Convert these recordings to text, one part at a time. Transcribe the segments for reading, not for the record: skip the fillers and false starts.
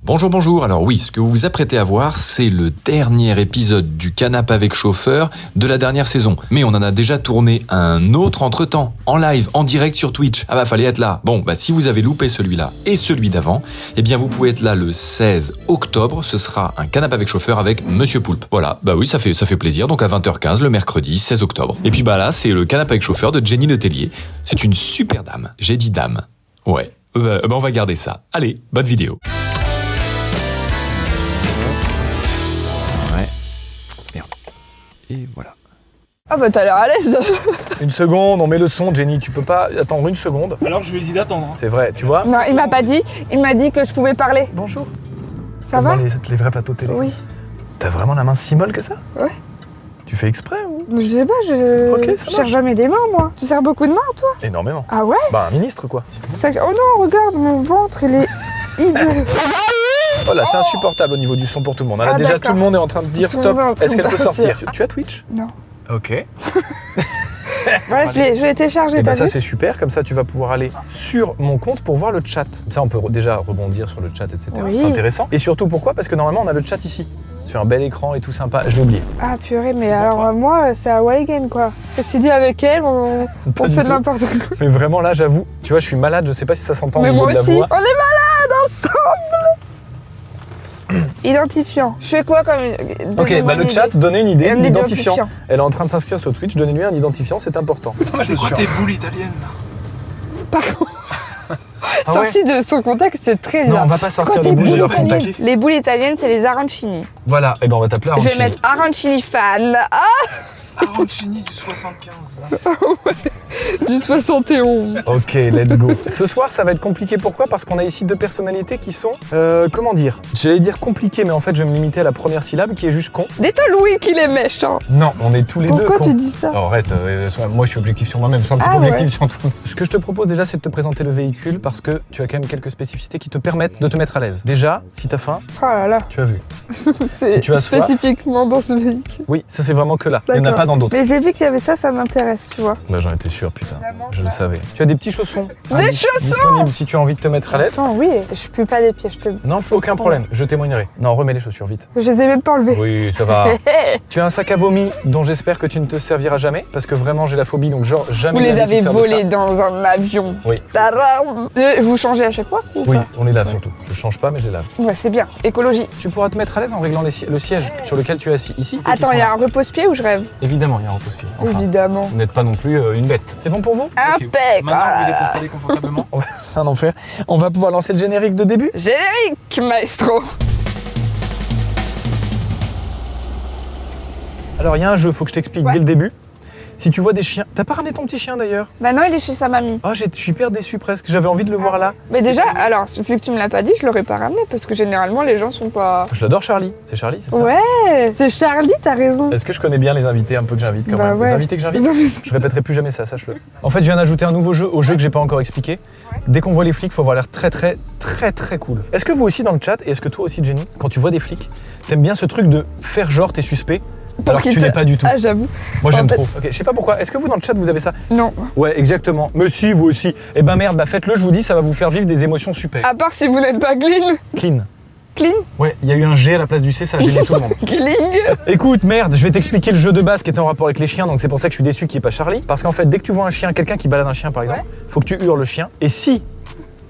Bonjour, alors oui, ce que vous vous apprêtez à voir, c'est le dernier épisode du Canap avec chauffeur de la dernière saison. Mais on en a déjà tourné un autre entre-temps, en live, en direct sur Twitch. Ah bah fallait être là. Bon, bah si vous avez loupé celui-là et celui d'avant, eh bien vous pouvez être là le 16 octobre, ce sera un Canap avec chauffeur avec Monsieur Poulpe. Voilà, bah oui, ça fait plaisir, donc à 20h15 le mercredi 16 octobre. Et puis bah là, c'est le Canap avec chauffeur de Jenny Letellier. C'est une super dame, j'ai dit dame. Ouais, on va garder ça. Allez, bonne vidéo. Et voilà. Ah bah t'as l'air à l'aise. Une seconde, on met le son, Jenny, tu peux pas attendre une seconde. Alors je lui ai dit d'attendre. C'est vrai, tu vois. Non, il m'a pas dit. Il m'a dit que je pouvais parler. Bonjour. Ça Comme va dans les vrais plateaux télé. Oui. T'as vraiment la main si molle que ça? Ouais. Tu fais exprès ou? Je sais pas, je Ok, ça cherche jamais des mains, moi. Tu sers beaucoup de mains, toi? Énormément. Ah ouais? Bah un ministre quoi. Oh non, regarde, mon ventre, il est hideux. Voilà, c'est insupportable au niveau du son pour tout le monde. Là, Ah, déjà d'accord. tout le monde est en train de dire Tout le monde est en stop, train est-ce qu'elle de peut partir. sortir? Tu as Twitch? Non. Ok. Voilà, je l'ai téléchargé, Et t'as ben ça vu? c'est super, comme ça tu vas pouvoir aller sur mon compte pour voir le chat. Comme ça on peut déjà rebondir sur le chat, etc. Oui. C'est intéressant. Et surtout pourquoi? Parce que normalement on a le chat ici. Sur un bel écran et tout sympa. Je l'ai oublié. Ah purée, mais C'est bon, alors toi moi, c'est à Walligan, quoi. Et si dit avec elle, on Pas du fait de tout. n'importe quoi. Mais vraiment là j'avoue, tu vois je suis malade, je sais pas si ça s'entend au Mais niveau moi de la aussi, voix. on est malades ensemble. Identifiant. Je fais quoi comme... Ok, bah le chat, donnez une idée Un d'identifiant. identifiant. Elle est en train de s'inscrire sur Twitch, donnez-lui un identifiant, c'est important. C'est quoi tes boules italiennes là? Par contre, Ah sorti de son contexte, c'est très Non, bizarre. on va pas C'est quoi sortir tes les boules de boules leur italiennes? contact. Les boules italiennes, c'est les arancini. Voilà, et ben on va t'appeler Je vais Arancini. mettre arancini fan. Ah, Arancini du 75. du 71. Ok, let's go. Ce soir, ça va être compliqué. Pourquoi? Parce qu'on a ici deux personnalités qui sont, comment dire? J'allais dire compliquées, mais en fait, je vais me limiter à la première syllabe qui est juste con. Dis-toi Louis qu'il est méchant. Non, on est tous les deux Pourquoi cons. tu dis ça? Alors, arrête, moi je suis objectif sur moi-même, sois un petit Ah peu ouais. objectif sur tout. Ce que je te propose déjà, c'est de te présenter le véhicule parce que tu as quand même quelques spécificités qui te permettent de te mettre à l'aise. Déjà, si t'as faim, Oh là là. tu as vu. C'est tu as soif. spécifiquement dans ce véhicule. Oui, ça c'est vraiment que là. Il n'y en a D'accord. pas dans d'autres. Mais j'ai vu qu'il y avait ça, ça m'intéresse, tu vois. Bah j'en étais sûr, putain. Je le savais. Tu as des petits chaussons. Des chaussons disponibles si tu as envie de te mettre à l'aise. Attends, oui, je pue pas des pieds, je te... Non, aucun problème, je témoignerai. Non, remets les chaussures vite. Je les ai même pas enlevés. Oui, ça va. Tu as un sac à vomi dont j'espère que tu ne te serviras jamais parce que vraiment j'ai la phobie donc genre jamais. Vous de les la vie tu avez te sers de volés ça. dans un avion. Oui. Tadam. Vous changez à chaque fois ou Oui, pas? on les lave surtout. Je change pas mais je les lave. Ouais, c'est bien. Écologie. Tu pourras te mettre à l'aise en réglant le siège sur lequel tu es assis. Ici. ceux qui Attends, sont il y a là. un repose-pied ou je rêve? Évidemment, il y a un repose-pied. Enfin, Évidemment. vous n'êtes pas non plus une bête. C'est bon pour vous? Impec. Maintenant que vous êtes installés confortablement. C'est un enfer. On va pouvoir lancer le générique de début. Générique, maestro. Alors il y a un jeu, faut que je t'explique Ouais. dès le début. Si tu vois des chiens, t'as pas ramené ton petit chien d'ailleurs? Bah non, il est chez sa mamie. Oh, je suis hyper déçu presque. J'avais envie de le voir là. Mais déjà, alors, vu que tu me l'as pas dit, je l'aurais pas ramené parce que généralement les gens sont pas... Je l'adore Charlie. C'est Charlie, c'est ça? Ouais, c'est Charlie, t'as raison. Est-ce que je connais bien les invités un peu que j'invite quand Bah même? ouais. Les invités que j'invite? Les invités. Je répéterai plus jamais ça, sache-le. En fait, je viens d'ajouter un nouveau jeu au jeu que j'ai pas encore expliqué. Dès qu'on voit les flics, faut avoir l'air très cool. Est-ce que vous aussi dans le chat, et est-ce que toi aussi Jenny, quand tu vois des flics, t'aimes bien ce truc de faire genre t'es suspect alors que tu l'es pas du tout? Ah, j'avoue. Moi j'aime en fait- trop. Ok, je sais pas pourquoi. Est-ce que vous dans le chat vous avez ça? Non. Ouais, exactement. Mais si, vous aussi. Eh ben merde, bah faites-le, je vous dis, ça va vous faire vivre des émotions super. À part si vous n'êtes pas clean. Clean. Clean. Ouais, il y a eu un G à la place du C, ça a gêné tout le monde. Cling. Écoute, merde, je vais t'expliquer le jeu de base qui était en rapport avec les chiens, donc c'est pour ça que je suis déçu qu'il n'y ait pas Charlie. Parce qu'en fait, dès que tu vois un chien, quelqu'un qui balade un chien par exemple, faut que tu hurles le chien. Et si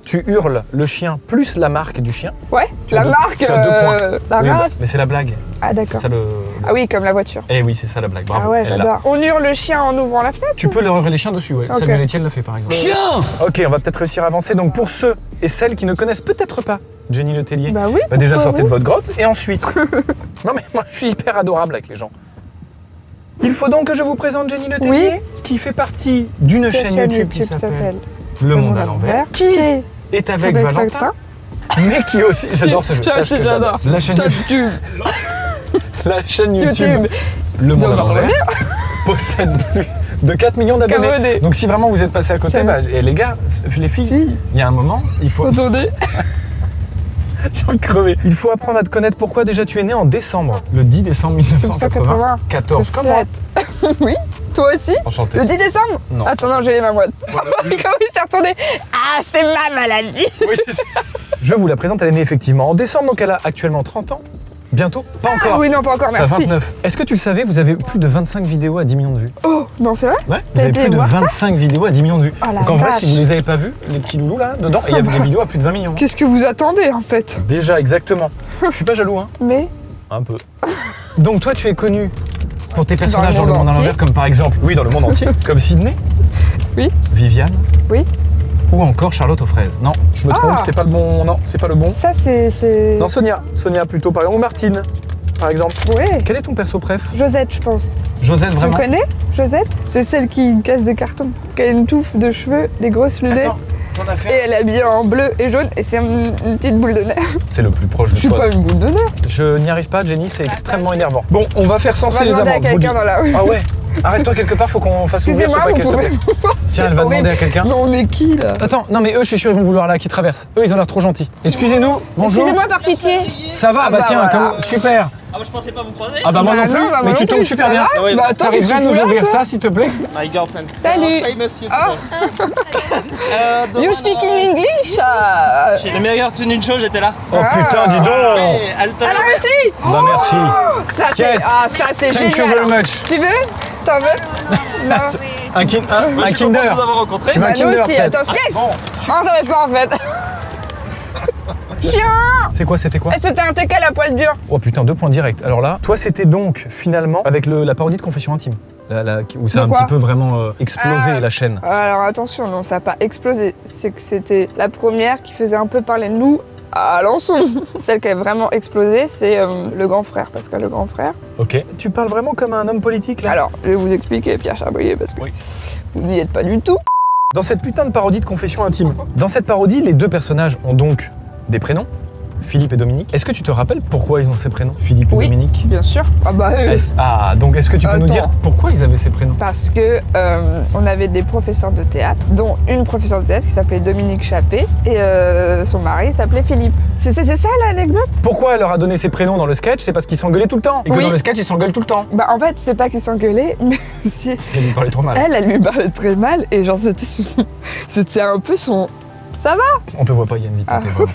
tu hurles le chien plus la marque du chien, Ouais, tu la as deux- marque, tu as 2 points. la Oui, bah, race. mais c'est la blague. Ah, C'est d'accord. ça le. Ah oui, comme la voiture. Eh oui, c'est ça la blague. Bravo. Ah ouais, elle est là. j'adore. On hurle le chien en ouvrant la fenêtre? Tu peux leur hurler les chiens dessus, ouais. Ok. Samuel Etienne l'a fait par exemple. Chien! Ok, on va peut-être réussir à avancer. Donc pour ceux et celles qui ne connaissent peut-être pas Jenny Letellier, Bah oui. bah déjà pourquoi sortez de vous votre grotte et ensuite. Non mais moi je suis hyper adorable avec les gens. Il faut donc que je vous présente Jenny Letellier, qui fait partie d'une Quelle chaîne YouTube qui s'appelle Le Monde à l'envers, qui est avec Valentin, mais qui aussi. J'adore ce jeu. Moi sache aussi, que j'adore. La chaîne, YouTube. la chaîne YouTube, YouTube. Le Monde à Monde à l'envers, possède plus de 4 millions d'abonnés. Abonnés. Donc si vraiment vous êtes passé à côté, C'est bah, et les gars, les filles, Si. il y a un moment, il faut. Attendez. J'ai envie de crever. Il faut apprendre à te connaître. Pourquoi déjà tu es né en décembre? Le 10 décembre 1994. Comment? Oui, toi aussi? Enchanté. Le 10 décembre? Non. Attends, non, j'ai les mains moites. Voilà. Comment il s'est retourné? Ah, c'est ma maladie. Oui, c'est ça. Je vous la présente, elle est née effectivement en décembre, donc elle a actuellement 30 ans. Bientôt. Pas encore. Ah oui, non, pas encore, T'as merci. 29. Est-ce que tu le savais, vous avez plus de 25 vidéos à 10 millions de vues. Oh, non, c'est vrai? Ouais, vous T'as avez été plus de voir ça 25 vidéos à 10 millions de vues. Oh la Donc en vrai, vache. si vous les avez pas vus, les petits loulous là, dedans, il y avait des vidéos à plus de 20 millions. Qu'est-ce que vous attendez, en fait? Déjà, exactement. Je suis pas jaloux, hein. Mais... Un peu. Donc toi, tu es connu pour tes personnages dans le monde à entier. l'envers, comme par exemple, oui, dans le monde entier, comme Sydney. Oui. Viviane. Oui. Ou encore Charlotte aux fraises. Non, je me trompe, Ah. c'est pas le bon. Non, c'est pas le bon. Ça, c'est... Non, Sonia. Sonia plutôt, par exemple. Ou Martine, par exemple. Ouais. Quel est ton perso préf? Josette, je pense. Josette, Tu vraiment? connais, Josette? C'est celle qui casse des cartons, qui a une touffe de cheveux, des grosses lunettes. Attends, t'en as Et fait? elle est habillée en bleu et jaune, et c'est une petite boule de neige. C'est le plus proche Je de suis toi. pas une boule de neige. Je n'y arrive pas, Jenny, c'est extrêmement énervant. Bon, on va faire On va censer les demander à amendes. je vous le quelqu'un dis. dans la rue. Ah ouais. Arrête-toi quelque part, faut qu'on fasse ouvrir ce Excusez-moi, paquet. vous s'il te pouvez... plaît. Tiens, elle va demander à quelqu'un. Mais on est qui, là? Attends, non mais eux, je suis sûr, ils vont vouloir là, qui traversent. Eux, ils ont l'air trop gentils. Excusez-nous, bonjour. Excusez-moi, par pitié. Ça va? Ah bah bah tiens, voilà. comment... super. Ah, moi je pensais pas vous croiser. Ah bah moi Bah non plus, non, bah moi mais non tu tombes plus. super Ça bien. va Ah ouais, Bah attends, T'arriverais à qu'est-ce que nous tu fous là, ouvrir toi? ça, s'il te plaît? My girlfriend. Salut. Hey, monsieur, Ah. You speak in English? J'ai jamais regardé une chose, j'étais là. Oh putain, dis donc. Hey, Alton. Alors ici. Bah merci. Ça, c'est... Yes. Ah, ça, c'est Thank you génial. very much. Tu veux? T'en veux? Non. Un Je suis Kinder. content de vous avoir rencontré. Tu veux un Bah, nous Kinder aussi, peut-être? attends, se laisse. Oh, j'en ai pas, en fait. Chien. C'est quoi, c'était quoi? Eh, c'était un TK à poil dur. Oh putain, 2 points directs. Alors là, toi c'était donc finalement avec la parodie de Confession Intime. Où ça a De un quoi petit peu vraiment explosé Ah. la chaîne. Alors attention, non, ça n'a pas explosé. C'est que c'était la première qui faisait un peu parler de nous à Alençon. Celle qui a vraiment explosé, c'est le grand frère, Pascal le grand frère. Ok. Tu parles vraiment comme un homme politique là? Alors, je vais vous expliquer, Pierre Chabrier, parce que Oui. vous n'y êtes pas du tout. Dans cette putain de parodie de Confession Intime, dans cette parodie, les 2 personnages ont donc des prénoms, Philippe et Dominique. Est-ce que tu te rappelles pourquoi ils ont ces prénoms, Philippe et Oui. Dominique? Bien sûr. Ah bah Donc est-ce que tu peux nous Attends. dire pourquoi ils avaient ces prénoms? parce que on avait des professeurs de théâtre, dont une professeure de théâtre qui s'appelait Dominique Chappé et son mari s'appelait Philippe. C'est ça l'anecdote? Pourquoi elle leur a donné ces prénoms dans le sketch? C'est parce qu'ils s'engueulaient tout le temps. Et que Oui. dans le sketch, ils s'engueulent tout le temps. Bah en fait, c'est pas qu'ils s'engueulaient, mais c'est... Elle lui parlait trop mal. Elle lui parlait très mal et genre c'était un peu son... Ça va? On te voit pas, Yann, vite. Ah. on te voit.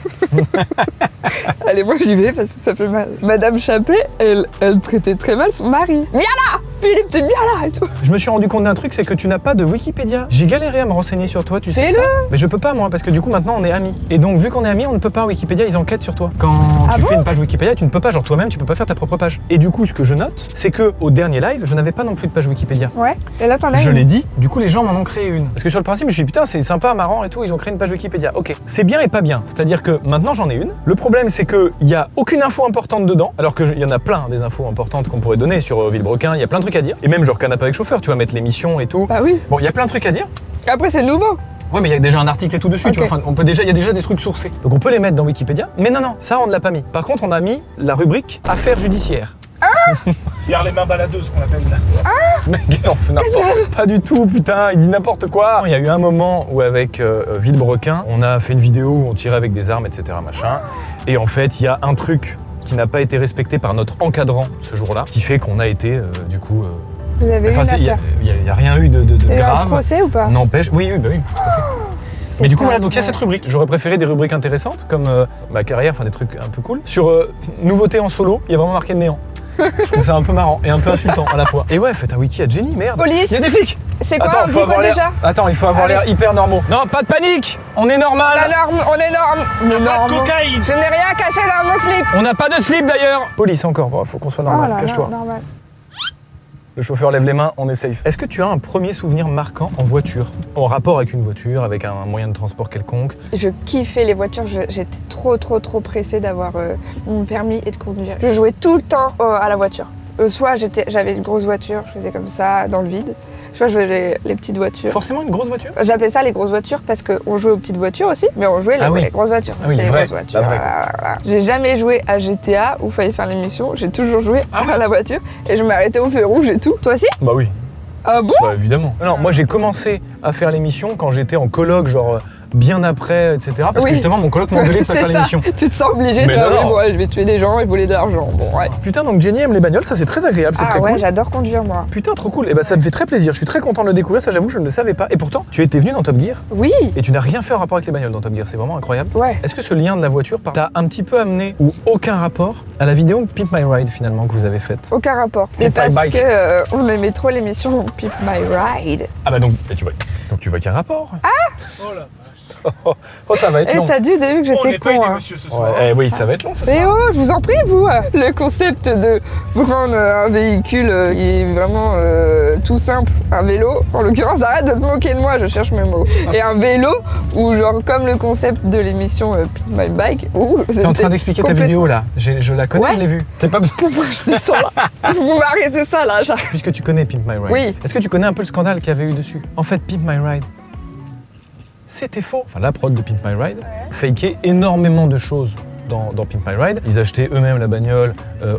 Allez, moi j'y vais parce que ça fait mal. Madame Chappé, elle traitait très mal son mari. Viens là! Philippe, tu viens là et tout. Je me suis rendu compte d'un truc, c'est que tu n'as pas de Wikipédia. J'ai galéré à me renseigner sur toi, tu sais Fais-le. ça. Mais je peux pas moi, parce que du coup maintenant on est amis. Et donc vu qu'on est amis, on ne peut pas Wikipédia, ils enquêtent sur toi. Quand Ah tu bon fais une page Wikipédia, tu ne peux pas, genre toi-même, tu peux pas faire ta propre page. Et du coup, ce que je note, c'est que au dernier live, je n'avais pas non plus de page Wikipédia. Ouais, et là t'en as Je une. l'ai dit, du coup les gens m'en ont créé une. Parce que sur le principe, je me suis dit putain, c'est sympa, marrant et tout, ils ont créé une page Wikipédia. Ok, c'est bien et pas bien. C'est-à-dire que maintenant j'en ai une. Le problème c'est que il y a aucune info importante dedans, alors que il y en a plein des infos importantes qu'on pourrait donner sur Villebrequin, il y a plein de trucs à dire. Et même genre Canapé avec chauffeur, tu vas mettre l'émission et tout. Bah oui. Bon, il y a plein de trucs à dire. Après c'est nouveau. Ouais, mais il y a déjà un article et tout dessus, tu Ok. vois. Enfin, il y a déjà des trucs sourcés. Donc on peut les mettre dans Wikipédia. Mais non, ça on ne l'a pas mis. Par contre, on a mis la rubrique affaires judiciaires. Pierre les mains baladeuses qu'on appelle là. Mec, on fait n'importe pas du tout, putain, il dit n'importe quoi. Il y a eu un moment où avec Villebrequin, on a fait une vidéo où on tirait avec des armes, etc. machin. Et en fait, il y a un truc qui n'a pas été respecté par notre encadrant ce jour-là, qui fait qu'on a été du coup. Vous avez eu une Enfin, il affaire. y a rien eu de Il y a eu un grave. procès ou pas? N'empêche, oui, bah oui. C'est Mais du coup, pas voilà, donc il y a vrai. cette rubrique. J'aurais préféré des rubriques intéressantes, comme ma carrière, enfin des trucs un peu cool. Sur nouveauté en solo, il y a vraiment marqué néant. Je trouve ça un peu marrant et un peu insultant à la fois. Et ouais, faites un wiki à Jenny, merde. Police. Il y a des flics. C'est quoi? Attends, On dit quoi déjà? Attends, il faut avoir Allez. l'air hyper normaux. Non, pas de panique. On est normal. La norme, on est norme. Pas de Norme. cocaïne. Je n'ai rien caché dans mon slip. On n'a pas de slip d'ailleurs. Police encore. Bon, faut qu'on soit normal. Oh là là, Cache-toi. normal. Le chauffeur lève les mains, on est safe. Est-ce que tu as un premier souvenir marquant en voiture, en rapport avec une voiture, avec un moyen de transport quelconque? Je kiffais les voitures, j'étais trop pressée d'avoir mon permis et de conduire. Je jouais tout le temps à la voiture. Soit j'avais une grosse voiture, je faisais comme ça dans le vide. Soit je faisais les petites voitures. Forcément une grosse voiture? J'appelais ça les grosses voitures parce qu'on jouait aux petites voitures aussi, mais on jouait Ah oui. les grosses voitures. Ah oui, C'était les vraie, grosses voitures. la vraie, quoi. Voilà. J'ai jamais joué à GTA où il fallait faire l'émission, j'ai toujours joué à la voiture et je m'arrêtais au feu rouge et tout. Toi aussi? Bah oui. Ah bon? Bah évidemment. Non, moi j'ai commencé à faire l'émission quand j'étais en colloque, genre bien après, etc. Parce que Oui. justement, mon coloc m'a engueulé de pas C'est faire ça, l'émission. tu te sens obligé de Mais faire non, non. bon, allez, je vais tuer des gens et voler de l'argent. Bon, ouais. Putain, donc Jenny aime les bagnoles, ça c'est très agréable, c'est Ah très ouais, cool. j'adore conduire moi. Putain, trop cool. Et bah ça me fait très plaisir. Je suis très content de le découvrir. Ça, j'avoue, je ne le savais pas. Et pourtant, tu étais venu dans Top Gear Oui, et tu n'as rien fait en rapport avec les bagnoles dans Top Gear. C'est vraiment incroyable. ouais. Est-ce que ce lien de la voiture t'a un petit peu amené ou aucun rapport à la vidéo Pimp My Ride finalement que vous avez faite? Aucun rapport. Pimp Mais My parce Bike. que on aimait trop l'émission Pimp My Ride. Ah bah donc, tu vois. Donc tu vois qu'il y a un rapport. Oh là. Oh, ça va être Et long. t'as dit au début que On j'étais n'est pas con. des Hein. monsieur ce soir. Ouais, oui, ça va être long ce soir. Mais oh, je vous en prie, vous, le concept de prendre un véhicule qui est vraiment tout simple, un vélo, en l'occurrence, arrête de te moquer de moi, je cherche mes mots, et un vélo, ou genre comme le concept de l'émission Pimp My Bike, où T'es en train d'expliquer ta vidéo là. Je la connais, Ouais. je l'ai vue. T'es pas besoin. C'est ça, là. Vous m'arrêtez ça, là, j'arrive. Puisque tu connais Pimp My Ride. Oui. Est-ce que tu connais un peu le scandale qu'il y avait eu dessus? En fait, Pimp My Ride, c'était faux. Enfin, la prod de Pimp My Ride fakait énormément de choses dans Pimp My Ride. Ils achetaient eux-mêmes la bagnole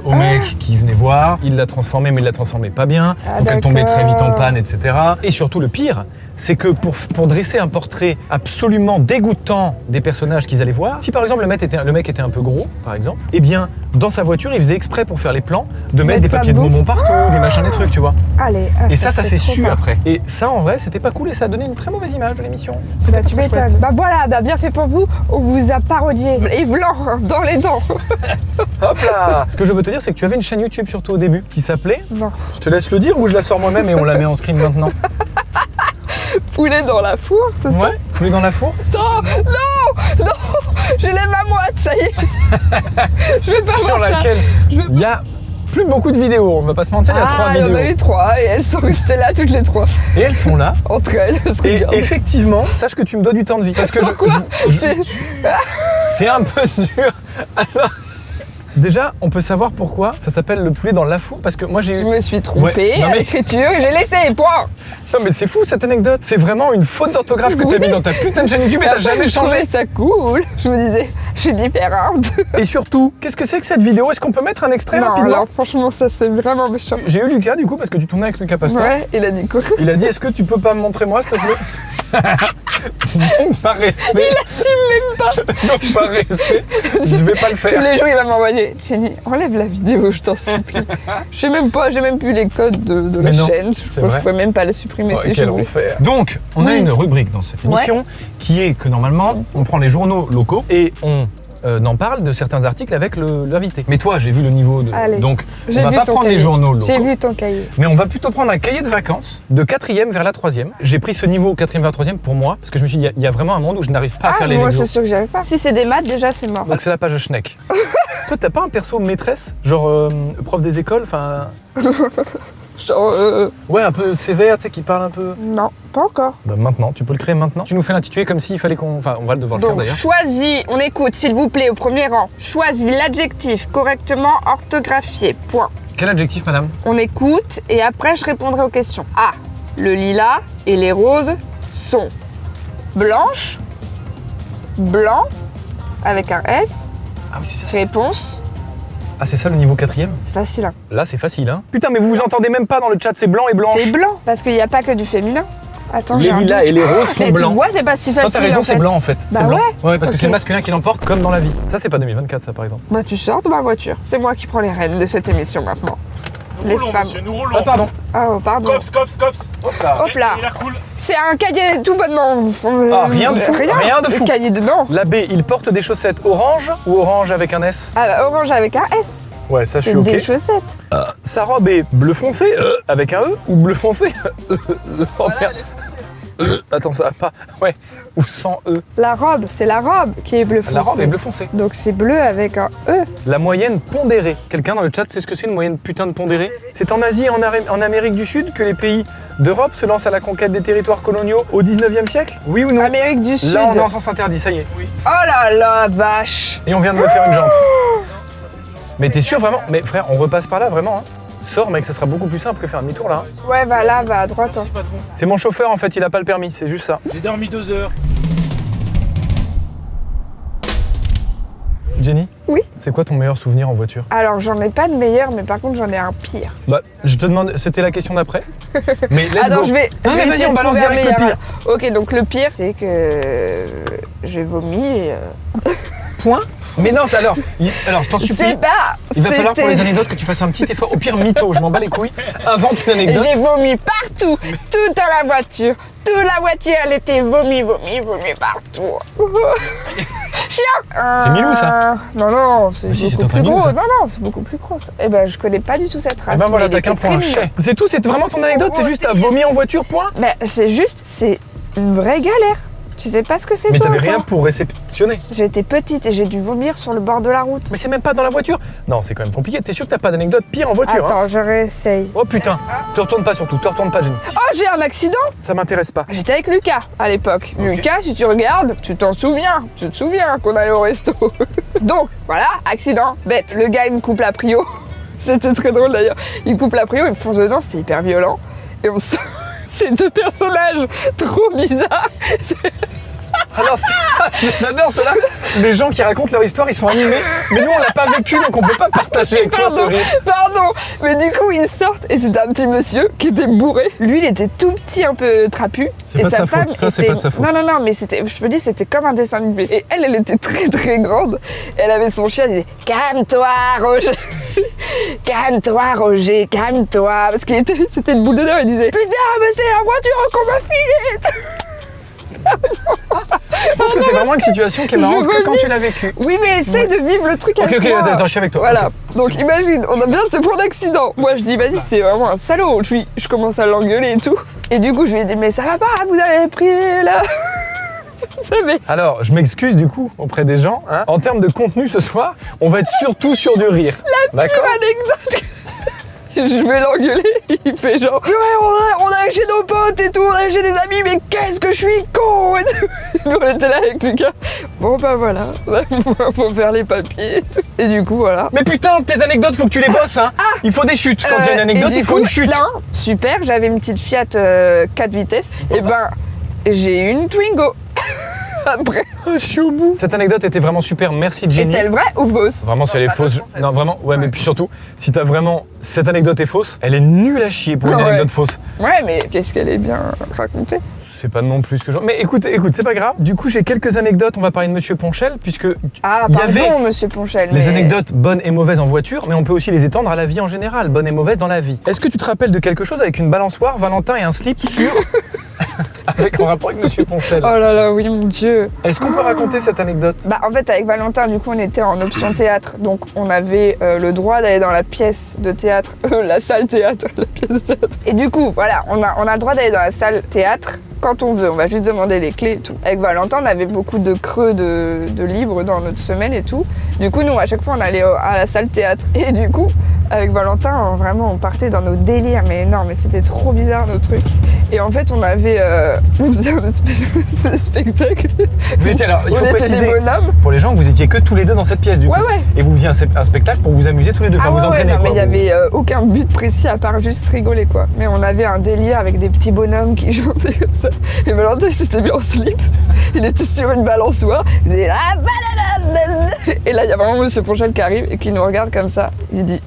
au mec qui venait voir. Ils la transformaient, mais ils la transformaient pas bien. Ah, donc elle tombait très vite en d'accord. panne, etc. Et surtout, le pire, c'est que pour dresser un portrait absolument dégoûtant des personnages qu'ils allaient voir, si par exemple le mec était un peu gros, par exemple, eh bien, dans sa voiture, il faisait exprès pour faire les plans de mettre des plein de papiers de bouffe. bonbons partout, des machins, des trucs, tu vois. Allez, Et ça se fait s'est trop su peur. après. Et ça, en vrai, c'était pas cool et ça a donné une très mauvaise image de l'émission. Bah tu m'étonnes. Bah voilà, bah bien fait pour vous, on vous a parodié. Et blanc dans les dents. Hop là. Ce que je veux te dire, c'est que tu avais une chaîne YouTube surtout au début qui s'appelait. Non. Je te laisse le dire ou je la sors moi-même et on la met en screen maintenant. Poulet dans la four, c'est ça? Ouais. Tu es dans la four. Non, non, non, je lève ma moite, ça y est. Je vais pas Sur voir ça. laquelle Je veux il y a plus beaucoup de vidéos. On va pas se mentir, il y a 3 Ah, il y en a vidéos. eu 3 et elles sont restées là toutes les 3. Et elles sont là. Entre elles, elles se Et regardent. effectivement, sache que tu me dois du temps de vie. Parce que Pourquoi C'est- c'est un peu dur. Alors, déjà, on peut savoir pourquoi ça s'appelle le poulet dans la four. Parce que moi j'ai Je eu. me suis trompée Ouais, non, à mais- l'écriture et j'ai laissé, point. Non mais c'est fou cette anecdote. C'est vraiment une faute d'orthographe que t'as Oui. mis dans ta putain de chaîne YouTube et t'as Après, jamais je changé. trouvais ça cool. Je me disais, je suis différente. Et surtout, qu'est-ce que c'est que cette vidéo? Est-ce qu'on peut mettre un extrait Non, rapidement? alors franchement, ça c'est vraiment méchant. J'ai eu Lucas du coup parce que tu tournais avec Lucas Pastor. Ouais, il a dit quoi? Il a dit est-ce que tu peux pas me montrer moi s'il te plaît? Donc par respect, Il assume même pas. donc par respect, je vais pas le Tous faire. les jours, il va m'envoyer. Jenny, enlève la vidéo, je t'en supplie. Je sais même pas, j'ai même plus les codes de la Mais non, chaîne. c'est Je vrai. pouvais même pas la supprimer Oh, si je quel voulais. enfer. Donc, on a Oui. une rubrique dans cette émission qui est que normalement, on prend les journaux locaux et on en parle de certains articles avec l'invité. Mais toi, j'ai vu le niveau de. Allez. Donc, J'ai on va vu pas ton prendre les cahier. journaux locaux. J'ai vu ton cahier. Mais on va plutôt prendre un cahier de vacances de 4e vers la 3e. J'ai pris ce niveau 4e vers 3e pour moi, parce que je me suis dit, il y a vraiment un monde où je n'arrive pas à Ah, faire les moi, c'est exos. sûr que j'y arrive pas. Si c'est des maths, déjà, c'est mort. Donc c'est la page Schneck. Toi, t'as pas un perso maîtresse? Genre prof des écoles, enfin... Genre, Ouais, un peu sévère, tu sais, qui parle un peu... non, pas encore. Bah maintenant, tu peux le créer maintenant. Tu nous fais l'intitulé comme s'il fallait qu'on... Enfin, on va devoir le faire Donc, d'ailleurs. choisis, on écoute, s'il vous plaît, au premier rang. Choisis l'adjectif correctement orthographié. Point. Quel adjectif, madame? On écoute et après, je répondrai aux questions. A. Le lilas et les roses sont blanches, blanc, avec un S. Ah oui, c'est ça. Réponse. Ah, c'est ça le niveau 4e? C'est facile, hein. Là, c'est facile, hein. Putain, mais vous vous entendez même pas dans le chat, c'est blanc et blanche. C'est blanc, parce qu'il n'y a pas que du féminin. Attends, Les j'ai un lilas doute. et les roses sont Mais blancs. tu vois, c'est pas si Toi, facile. t'as raison, en fait. c'est blanc en fait. Bah c'est blanc. ouais. parce que Ok. c'est le masculin qui l'emporte comme dans la vie. Ça, c'est pas 2024, ça, par exemple. Bah, tu sors de ma voiture. C'est moi qui prends les rênes de cette émission maintenant. Nous Les roulons, femmes. monsieur, nous roulons. Ah, pardon. Oh, pardon. Cops, cops, cops. Hop là. Hop là. Il a l'air cool. C'est un cahier tout bonnement. Ah, rien de fou, rien de fou. Le cahier dedans. L'abbé, il porte des chaussettes orange ou orange avec un S? Ah, bah, orange avec un S. Ouais, ça, je C'est suis ok. des chaussettes. Sa robe est bleu foncé avec un E ou bleu foncé? Oh merde. Attends, ça va pas. Ouais, ou sans E. La robe, c'est la robe qui est bleu foncé. La robe est bleu foncé. Donc c'est bleu avec un E. La moyenne pondérée. Quelqu'un dans le chat sait ce que c'est une moyenne putain de pondérée? C'est en Asie et en Amérique du Sud que les pays d'Europe se lancent à la conquête des territoires coloniaux au 19e siècle? Oui ou non? Amérique du Sud. Là, on est en sens interdit, ça y est. Oh là là, vache. Et on vient de me faire une jante. Mais t'es sûr vraiment? Mais frère, on repasse par là vraiment, hein? Sors mec, ça sera beaucoup plus simple que faire un demi-tour là. Hein. Ouais, va là, va à droite. Merci, hein. patron. C'est mon chauffeur en fait, il a pas le permis, c'est juste ça. J'ai dormi 2 heures. Jenny? Oui. C'est quoi ton meilleur souvenir en voiture? Alors j'en ai pas de meilleur, mais par contre j'en ai un pire. Bah, je te demande, c'était la question d'après. Mais let's Attends, go. je vais Non, mais vas-y, essayer on de balance trouver un direct le meilleur. pire. Ok, donc le pire, c'est que j'ai vomi et... Point. Mais non, alors je t'en supplie. C'est pas... Il va falloir pour les c'était- anecdotes que tu fasses un petit effort. Au pire, mytho, je m'en bats les couilles. Invente une anecdote. J'ai vomi partout, tout dans la voiture. Toute la voiture, elle était vomi partout. Chiant. C'est Milou, ça. Non, c'est Mais si, c'est beaucoup un plus Milou, gros. ça. Non, c'est beaucoup plus gros. Eh ben, je connais pas du tout cette race. Eh ben voilà, mais il t'as qu'un était point. très mignon. Chais. C'est tout, c'est vraiment ton anecdote, c'est juste t'as vomi en voiture, point. Mais c'est une vraie galère. Tu sais pas ce que c'est, Mais toi, t'avais quoi. rien pour réceptionner. J'étais petite et j'ai dû vomir sur le bord de la route. Mais c'est même pas dans la voiture. Non, c'est quand même compliqué. T'es sûr que t'as pas d'anecdote pire en voiture, hein? Attends, je réessaye. Oh putain, te retourne pas surtout, te retourne pas, Jenny. Oh, j'ai un accident. Ça m'intéresse pas. J'étais avec Lucas à l'époque. Ok. Lucas, si tu regardes, tu te souviens qu'on allait au resto. Donc, voilà, accident, bête. Le gars, il me coupe la prio. C'était très drôle d'ailleurs. Il me coupe la prio, il me fonce dedans, c'était hyper violent. Et on se... Ces deux personnages trop bizarres. Alors, j'adore cela. Les gens qui racontent leur histoire, ils sont animés. Mais nous, on l'a pas vécu, donc on peut pas partager avec toi ce Pardon, rire. pardon. Mais du coup, ils sortent et c'était un petit monsieur qui était bourré. Lui, il était tout petit, un peu trapu. C'est et pas de sa sa femme faute, ça, c'est était... pas de sa faute. Non, mais c'était, je peux dire, c'était comme un dessin animé. Et elle était très très grande. Elle avait son chien, elle disait « Calme-toi, Roger. Calme-toi, Roger, calme-toi. » Parce qu'il était, c'était une boule de nerfs. Il disait « Putain, mais c'est la voiture qu'on m'a filée. » Je pense que c'est vraiment une situation qui est marrante que quand tu l'as vécue. Oui, mais essaye de vivre le truc avec Ok, moi. attends, je suis avec toi. Voilà. Ok. Donc imagine, on a bien de ce point d'accident. Moi, je dis, vas-y, c'est vraiment un salaud. Je commence à l'engueuler et tout. Et du coup, je lui ai dit, mais ça va pas, vous avez pris là. Vous savez. Alors, je m'excuse du coup auprès des gens. Hein. En termes de contenu ce soir, on va être surtout sur du rire. D'accord. Anecdote. Je vais l'engueuler, il fait genre ouais, on a chez nos potes et tout, on a chez des amis, mais qu'est-ce que je suis con et tout. Nous on était là avec Lucas. Bon bah voilà, faut faire les papiers et tout. Et du coup voilà. Mais putain, tes anecdotes, faut que tu les bosses, hein. Il faut des chutes. Quand il y a une anecdote, et du il faut coup, une chute. Là, super, j'avais une petite Fiat 4 vitesses. Et ben, j'ai eu une Twingo. Après. Je suis au bout. Cette anecdote était vraiment super. Merci Jenny. Est-elle vraie ou fausse? Vraiment, si elle est Enfin, fausse. attention, Non, vraiment, ouais, mais Ouais. puis surtout, si t'as vraiment. Cette anecdote est fausse, elle est nulle à chier pour une Ouais. anecdote fausse. Ouais, mais qu'est-ce qu'elle est bien racontée. C'est pas non plus ce que je. Mais écoute, c'est pas grave. Du coup, j'ai quelques anecdotes. On va parler de Monsieur Ponchel, puisque. Ah, il y pardon, avait monsieur Ponchel. les mais- anecdotes bonnes et mauvaises en voiture, mais on peut aussi les étendre à la vie en général, bonnes et mauvaises dans la vie. Est-ce que tu te rappelles de quelque chose avec une balançoire, Valentin et un slip sur. En rapport avec Monsieur Ponchel. Oh là là, oui, mon Dieu. Est-ce qu'on peut raconter cette anecdote? Bah, en fait, avec Valentin, du coup, on était en option théâtre. Donc, on avait le droit d'aller dans la pièce de théâtre, la salle théâtre, la pièce de théâtre. Et du coup, voilà, on a le droit d'aller dans la salle théâtre quand on veut. On va juste demander les clés et tout. Avec Valentin, on avait beaucoup de creux de libre dans notre semaine et tout. Du coup, nous, à chaque fois, on allait à la salle théâtre. Et du coup, avec Valentin, vraiment, on partait dans nos délires. Mais non, mais c'était trop bizarre, nos trucs. Et en fait, on avait... on faisait un espèce de spectacle. Mais tiens, alors, il On faut était préciser des bonhommes. pour les gens que vous étiez que tous les deux dans cette pièce du coup. Ouais. Et vous faisiez un spectacle pour vous amuser tous les deux, enfin Ah vous ouais, entraîner. non, mais quoi. il y avait aucun but précis à part juste rigoler, quoi. Mais on avait un délire avec des petits bonhommes qui chantaient comme ça. Et Valentin, il s'était mis en slip. Il était sur une balançoire. Il disait ah, banana. Et là, il y a vraiment Monsieur Ponchel qui arrive et qui nous regarde comme ça. Il dit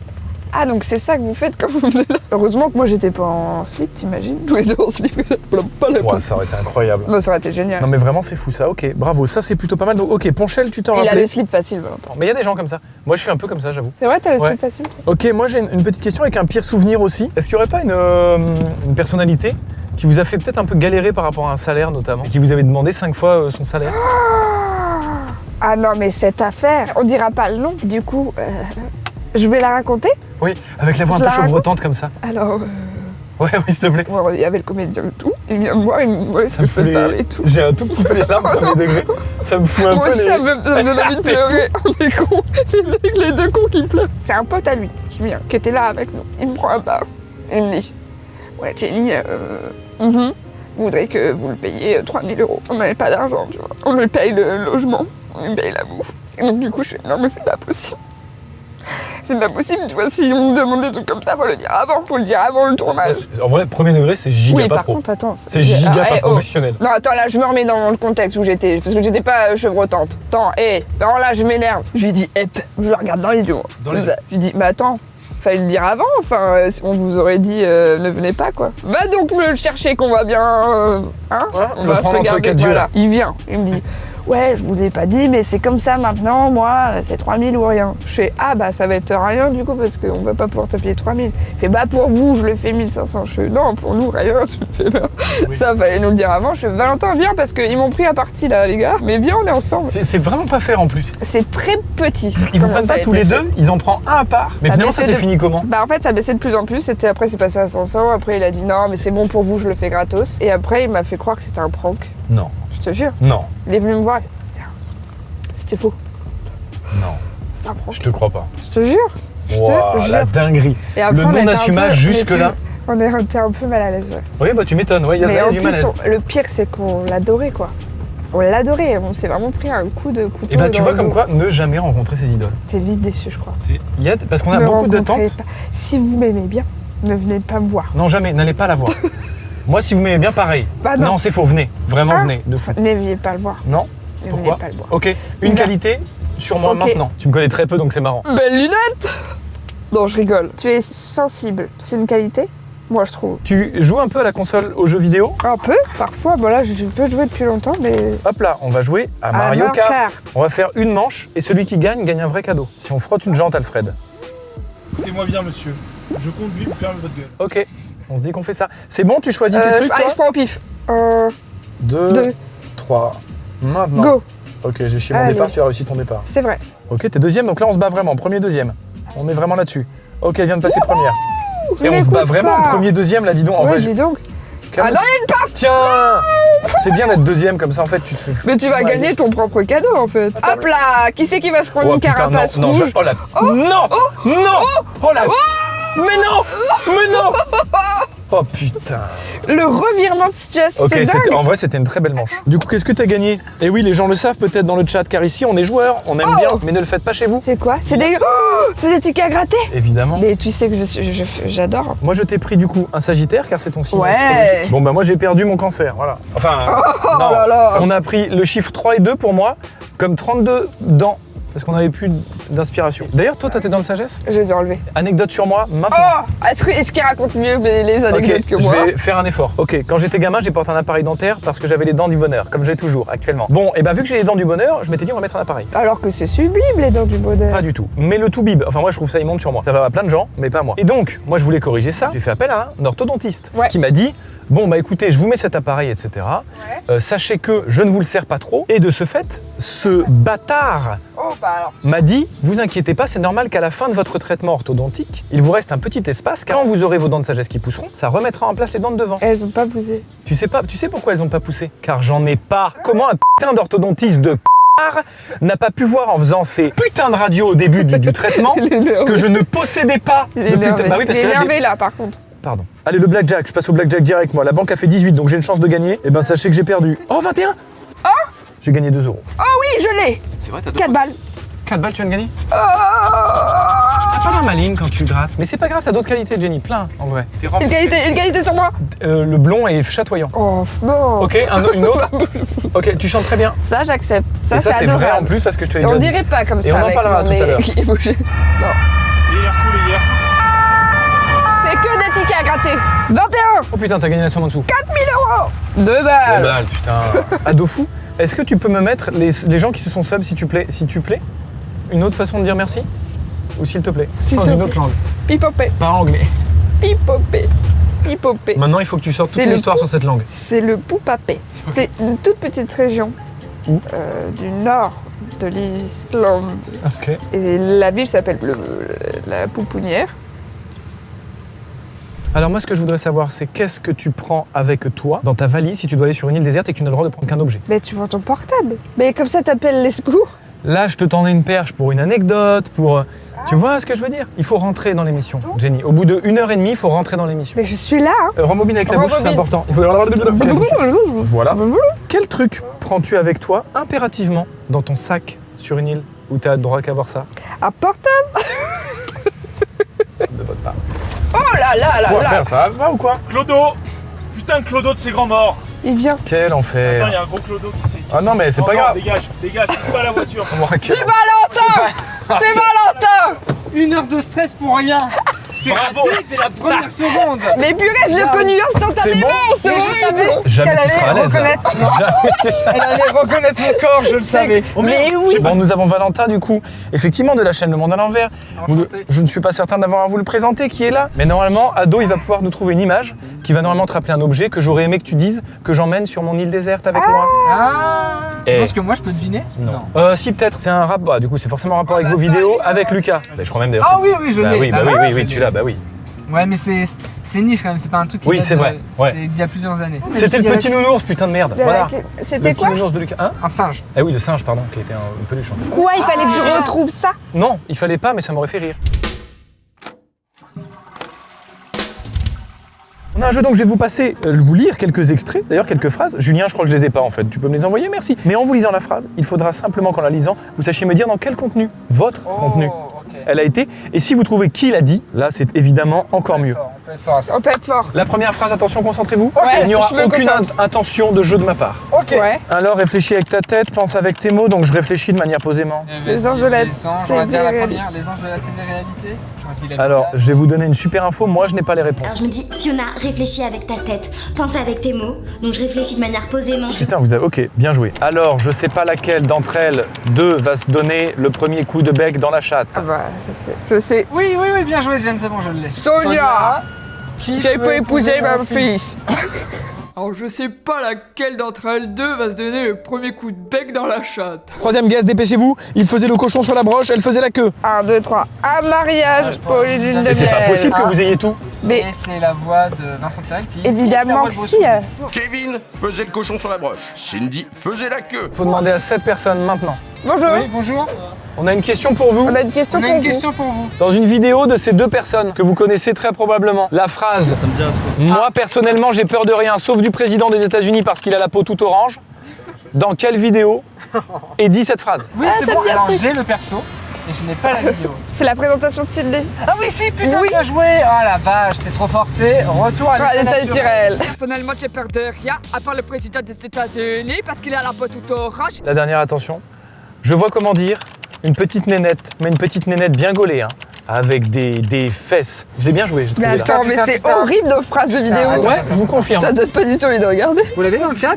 ah, donc c'est ça que vous faites quand vous venez là. Heureusement que moi, j'étais pas en slip, t'imagines? Tous les deux en slip. Pas la Ouais, peau. ça aurait été incroyable. Bah, ça aurait été génial. Non mais vraiment c'est fou ça, ok, bravo, ça c'est plutôt pas mal. Donc ok, Ponchel, tu t'en Il a rappelais? le slip facile, Valentin. Mais il y a des gens comme ça. Moi je suis un peu comme ça, j'avoue. C'est vrai, t'as le Ouais. slip facile? Ok, moi j'ai une petite question avec un pire souvenir aussi. Est-ce qu'il n'y aurait pas une personnalité qui vous a fait peut-être un peu galérer par rapport à un salaire notamment, qui vous avait demandé 5 fois son salaire? Ah non, mais cette affaire, on dira pas le nom. Du coup, je vais la raconter. Oui, avec la voix un Je peu la raconte chevrotante comme ça. Alors, Ouais, oui, s'il te plaît. bon, il y avait le comédien et tout. Il vient me voir, il me dit est-ce Ça que me je peux fout te parler et tout. J'ai un tout petit peu les larmes au premier degré. Ça me fout un Moi peu aussi, les... ça me donne envie de C'est pleurer. On est cons. Les deux cons qui pleurent. C'est un pote à lui qui vient, qui était là avec nous. Il me prend un bar. Il me dit ouais, Jenny, je voudrais que vous le payiez 3 000 €. On n'avait pas d'argent, tu vois. On lui paye le logement, on lui paye la bouffe. Et donc, du coup, je fais non, mais c'est pas possible. C'est pas possible, tu vois, si on me demande des trucs comme ça, faut le dire avant le tournage. En vrai, premier degré, c'est giga Oui, pas par pro. contre, attends. C'est giga Ah, pas oh. professionnel. Non, attends, là, je me remets dans le contexte où j'étais, parce que j'étais pas chevrotante. Attends, non, là, je m'énerve. Je lui dis, je le regarde dans les yeux. Dans les Comme ça. Je lui dis, mais attends, fallait le dire avant, enfin, on vous aurait dit, ne venez pas, quoi. Va donc me le chercher qu'on va bien, hein Ouais, on le va se prendre entre regarder, quatre yeux, voilà. là. Il vient, il me dit, ouais, je vous l'ai pas dit, mais c'est comme ça maintenant, moi, c'est 3000 ou rien. Je fais, ah bah ça va être rien du coup, parce qu'on va pas pouvoir te payer 3000. Il fait, bah pour vous, je le fais 1500. Je fais, non, pour nous, rien, tu me fais bien. Oui. Ça, fallait nous le dire avant. Je fais, Valentin, viens, parce qu'ils m'ont pris à partie là, les gars. Mais viens, on est ensemble. C'est vraiment pas faire en plus. C'est très petit. Ils vous comment prennent ça a pas tous été les fait. deux, ils en prennent un à part. Mais Ça finalement, ça baissait s'est de- fini comment? Bah en fait ça baissait de plus en plus, après c'est passé à 500, après il a dit non mais c'est bon pour vous, je le fais gratos. Et après il m'a fait croire que c'était un prank, Non, je te jure. non, Il est venu me voir, c'était faux, non, c'était un prank, je te crois pas. je te jure. Je te Waouh, jure. la dinguerie. Et après, Le on était un non-assumage peu- jusque-là. On était un peu mal à l'aise, ouais. Oui, bah tu m'étonnes, ouais, il y Mais a en du plus, malaise. le pire c'est qu'on l'adorait quoi. On l'adorait, on s'est vraiment pris un coup de couteau. Et bah tu dans vois le comme dos. quoi, ne jamais rencontrer ses idoles. T'es vite déçu je crois. Parce qu'on a Ne beaucoup d'attentes. rencontrez pas. Si vous m'aimez bien, ne venez pas me voir. Non, jamais, n'allez pas la voir. Moi, si vous m'aimez bien, pareil. Bah non. c'est faux, venez. Vraiment, Ah. venez, de fou. N'ayez pas le voir. Non Ne Pourquoi venez pas le voir. Ok, une Il va- qualité sur moi Ok. maintenant. Tu me connais très peu, donc c'est marrant. Belles lunettes. Non, je rigole. Tu es sensible. C'est une qualité, moi je trouve. Tu joues un peu à la console aux jeux vidéo? Un peu, parfois. Bon là, je peux jouer depuis longtemps, mais... Hop là, on va jouer à Mario Kart. On va faire une manche et celui qui gagne gagne un vrai cadeau. Si on frotte une jante, Alfred. Écoutez-moi bien, monsieur. Je conduis, vous fermez votre gueule. Ok, on se dit qu'on fait ça. C'est bon, tu choisis tes trucs, allez, toi je prends au pif. 2, Deux. 3, maintenant. Go. Ok, j'ai chié mon Allez. départ, tu as réussi ton départ. C'est vrai. Ok, t'es deuxième, donc là on se bat vraiment, premier, deuxième. On est vraiment là-dessus. Ok, elle vient de passer première. Et on se bat vraiment en premier, deuxième, là, dis donc. En Ouais, vrai, dis donc. calme- Ah non, il y a une part. Tiens C'est bien d'être deuxième, comme ça, en fait, tu te fais... Mais tu vas gagner ton propre cadeau, en fait. Hop là. Qui c'est qui va se prendre une putain, carapace non, rouge oh la... Non Non Oh la... Mais non Mais non Oh putain. Le revirement de situation, Ok, c'est dingue. en vrai c'était une très belle manche. Du coup, qu'est-ce que t'as gagné? Et oui, les gens le savent peut-être dans le chat, car ici on est joueurs, on aime bien, mais ne le faites pas chez vous. C'est quoi? C'est des... Oh, c'est des tickets à gratter. Évidemment. Mais tu sais que j'adore. Moi je t'ai pris du coup un Sagittaire car c'est ton signe Ouais. astrologique. Bon bah moi j'ai perdu mon Cancer, voilà. Enfin, non. là là. On a pris le chiffre 3 et 2 pour moi, comme 32 dents, parce qu'on avait plus d'inspiration. D'ailleurs toi t'as tes dents de sagesse? Je les ai enlevés. Anecdote sur moi, maintenant. Oh, est-ce qu'il raconte mieux les anecdotes Ok, que moi? je vais faire un effort. Ok, quand j'étais gamin, j'ai porté un appareil dentaire parce que j'avais les dents du bonheur, comme j'ai toujours actuellement. Bon, et bah vu que j'ai les dents du bonheur, je m'étais dit on va mettre un appareil. Alors que c'est sublime les dents du bonheur. Pas du tout. Mais le tout bib, enfin moi je trouve ça immonde sur moi. Ça va à plein de gens, mais pas à moi. Et donc, moi je voulais corriger ça. J'ai fait appel à un orthodontiste Ouais. qui m'a dit bon bah écoutez, je vous mets cet appareil, etc. Sachez que je ne vous le sers pas trop. Et de ce fait, ce bâtard Oh, bah alors. m'a dit vous inquiétez pas, c'est normal qu'à la fin de votre traitement orthodontique, il vous reste un petit espace. Car quand vous aurez vos dents de sagesse qui pousseront, ça remettra en place les dents de devant. Elles ont pas bougé. Tu sais pourquoi elles ont pas poussé? Car j'en ai pas. Comment un putain d'orthodontiste de n'a pas pu voir en faisant ces putains de radios au début du traitement Il est énervé. que je ne possédais pas Il est de putain. énervé. Bah oui, parce Il est que là, j'ai- énervé là par contre. Pardon. Allez, le blackjack, je passe au blackjack direct moi. La banque a fait 18 donc j'ai une chance de gagner. Et ben sachez que j'ai perdu. Oh 21. J'ai gagné 2 euros. Oh oui, je l'ai. C'est vrai, t'as 4 balles. 4 balles, tu viens de gagner? T'as pas la maline quand tu grattes. Mais c'est pas grave, t'as d'autres qualités, Jenny, plein en vrai. T'es Une qualité sur moi. Le blond est chatoyant. Oh non. Ok, une autre. Ok, tu chantes très bien. Ça j'accepte. Ça Et ça c'est vrai en adorable. plus parce que je te l'ai Et on déjà dit. dirait pas comme Et ça on en avec parlera mon tout à nez l'heure. qui est bougé. Non. Il est l'air cool, il est l'air cool. C'est que des tickets à gratter. 21. Oh putain, t'as gagné la somme en dessous. 4000 euros. 2 balles. Balle, putain. Adofou, est-ce que tu peux me mettre les gens qui se sont sub, s'il te plaît, une autre façon de dire merci? Ou s'il te plaît? S'il Dans te une plaît. autre langue. Pipopé. Pas anglais. Pipopé. Pipopé. Maintenant, il faut que tu sortes toute C'est une le histoire sur cette langue. C'est le Poupapé. C'est une toute petite région Où du nord de l'Islande. Ok. Et la ville s'appelle la Pouponnière. Alors moi, ce que je voudrais savoir, c'est qu'est-ce que tu prends avec toi dans ta valise si tu dois aller sur une île déserte et que tu n'as le droit de prendre qu'un objet? Mais tu prends ton portable. Mais comme ça, t'appelles les secours. Là, je te tendais une perche pour une anecdote, pour... Tu vois ce que je veux dire? Il faut rentrer dans l'émission, Jenny. Au bout de 1h30, il faut rentrer dans l'émission. Mais je suis là. Hein. Rembobine avec la bouche, c'est Rembobine. important. Il faut... Voilà. Quel truc prends-tu avec toi impérativement dans ton sac sur une île où tu as le droit qu'à voir ça Un portable. de votre part? Oh là là là là. Ça va ou quoi? Clodo. Putain, Clodo de ses grands morts. Il vient. Quel Attends, il enfer. y a un gros Clodo qui s'est... Ah non, mais c'est Oh pas non, grave. Dégage, pousse pas la voiture. C'est Valentin. C'est Valentin. 1 heure de stress pour rien. C'est raté dès la première seconde. Mais purée, je l'ai reconnu instantanément, c'est Mais je horrible. savais Jamais qu'elle tu seras à allait l'aise. là. reconnaître. Jamais. Elle allait reconnaître mon corps, je le savais. Mais oui. Bon, nous avons Valentin du coup, effectivement de la chaîne Le Monde à l'envers. Enchanté. Je ne suis pas certain d'avoir à vous le présenter, qui est là. Mais normalement, Ado, il va pouvoir nous trouver une image qui va normalement te rappeler un objet que j'aurais aimé que tu dises que j'emmène sur mon île déserte avec moi. Ah. Tu Eh. penses que moi je peux deviner? Si, peut-être. C'est un rapport. Du coup, c'est forcément un rapport avec vos vidéos, avec Lucas. Bah, je crois même d'ailleurs. Ah oui, oui, je Bah l'ai. oui, bah Bah oui, ouais, oui, je oui, l'ai. tu l'as, bah oui. Ouais, mais c'est niche quand même, c'est pas un truc qui Oui, date c'est de- vrai, ouais. C'est d'il y a plusieurs années. C'était le petit nounours, putain de merde. Voilà. C'était Le quoi? petit nounours de Lucas. Hein? Un singe. Ah oui, le singe, pardon, qui était une peluche en fait. Quoi, il fallait que je retrouve ça? Non, il fallait pas, mais ça m'aurait fait rire. On a un jeu, donc je vais vous passer, vous lire quelques extraits, d'ailleurs quelques phrases. Julien, je crois que je les ai pas en fait. Tu peux me les envoyer, merci. Mais en vous lisant la phrase, il faudra simplement qu'en la lisant, vous sachiez me dire dans quel contenu, votre contenu, Ok. elle a été. Et si vous trouvez qui l'a dit, là c'est évidemment encore mieux. On peut être fort à ça. On peut être fort. La première phrase, attention, concentrez-vous. Ouais, Il n'y aura je me aucune concentre. intention de jeu de ma part. Ok. Ouais. Alors réfléchis avec ta tête, pense avec tes mots, donc je réfléchis de manière posément. Les anges de la Les anges, on va dire la télé-réalité. première. Les anges de la télé-réalité. J'aurais dit la Alors, finale. je vais vous donner une super info, moi je n'ai pas les réponses. Alors je me dis, Fiona, réfléchis avec ta tête, pense avec tes mots. Donc je réfléchis de manière posément. Putain, vous avez... Ok, bien joué. Alors, je sais pas laquelle d'entre elles deux va se donner le premier coup de bec dans la chatte. Ah bah, je sais. Oui, oui, oui, bien joué, James, c'est bon, je l'ai. Sonia, Qui j'ai peut pas épousé mon mon fils. Alors je sais pas laquelle d'entre elles deux va se donner le premier coup de bec dans la chatte. Troisième guess, dépêchez-vous. Il faisait le cochon sur la broche, elle faisait la queue. 1, 2, 3. Un mariage pour une lune de Et c'est pas miel. possible que vous ayez tout. Mais- Et c'est la voix de Vincent Tirel qui. Évidemment que si. Kevin faisait le cochon sur la broche. Cindy faisait la queue. Faut demander à 7 personnes maintenant. Bonjour. Oui, bonjour. On a une question pour vous. On a une question On a pour une vous. question pour vous. Dans une vidéo de ces deux personnes que vous connaissez très probablement, la phrase « Moi personnellement j'ai peur de rien sauf du président des États-Unis parce qu'il a la peau toute orange », dans quelle vidéo est dit cette phrase? Oui, c'est t'as bon. bien Alors truc. j'ai le perso, et je n'ai pas la vidéo. C'est la présentation de Sydney. Ah oui, si, putain, Oui. bien joué. Oh la vache, t'es trop fort. C'est retour à Ah, l'état l'état naturel. naturel. Personnellement, j'ai peur de rien, à part le président des États-Unis, parce qu'il a la peau toute orange. La dernière, attention. Je vois comment dire une petite nénette, mais une petite nénette bien gaulée, hein, avec des fesses. J'ai bien joué, j'ai trouvé Mais là. attends, mais Putain, c'est putain. horrible nos phrases de vidéo. Attends, Ouais, je vous confirme. Ça donne pas du tout envie de regarder. Vous l'avez dans le chat?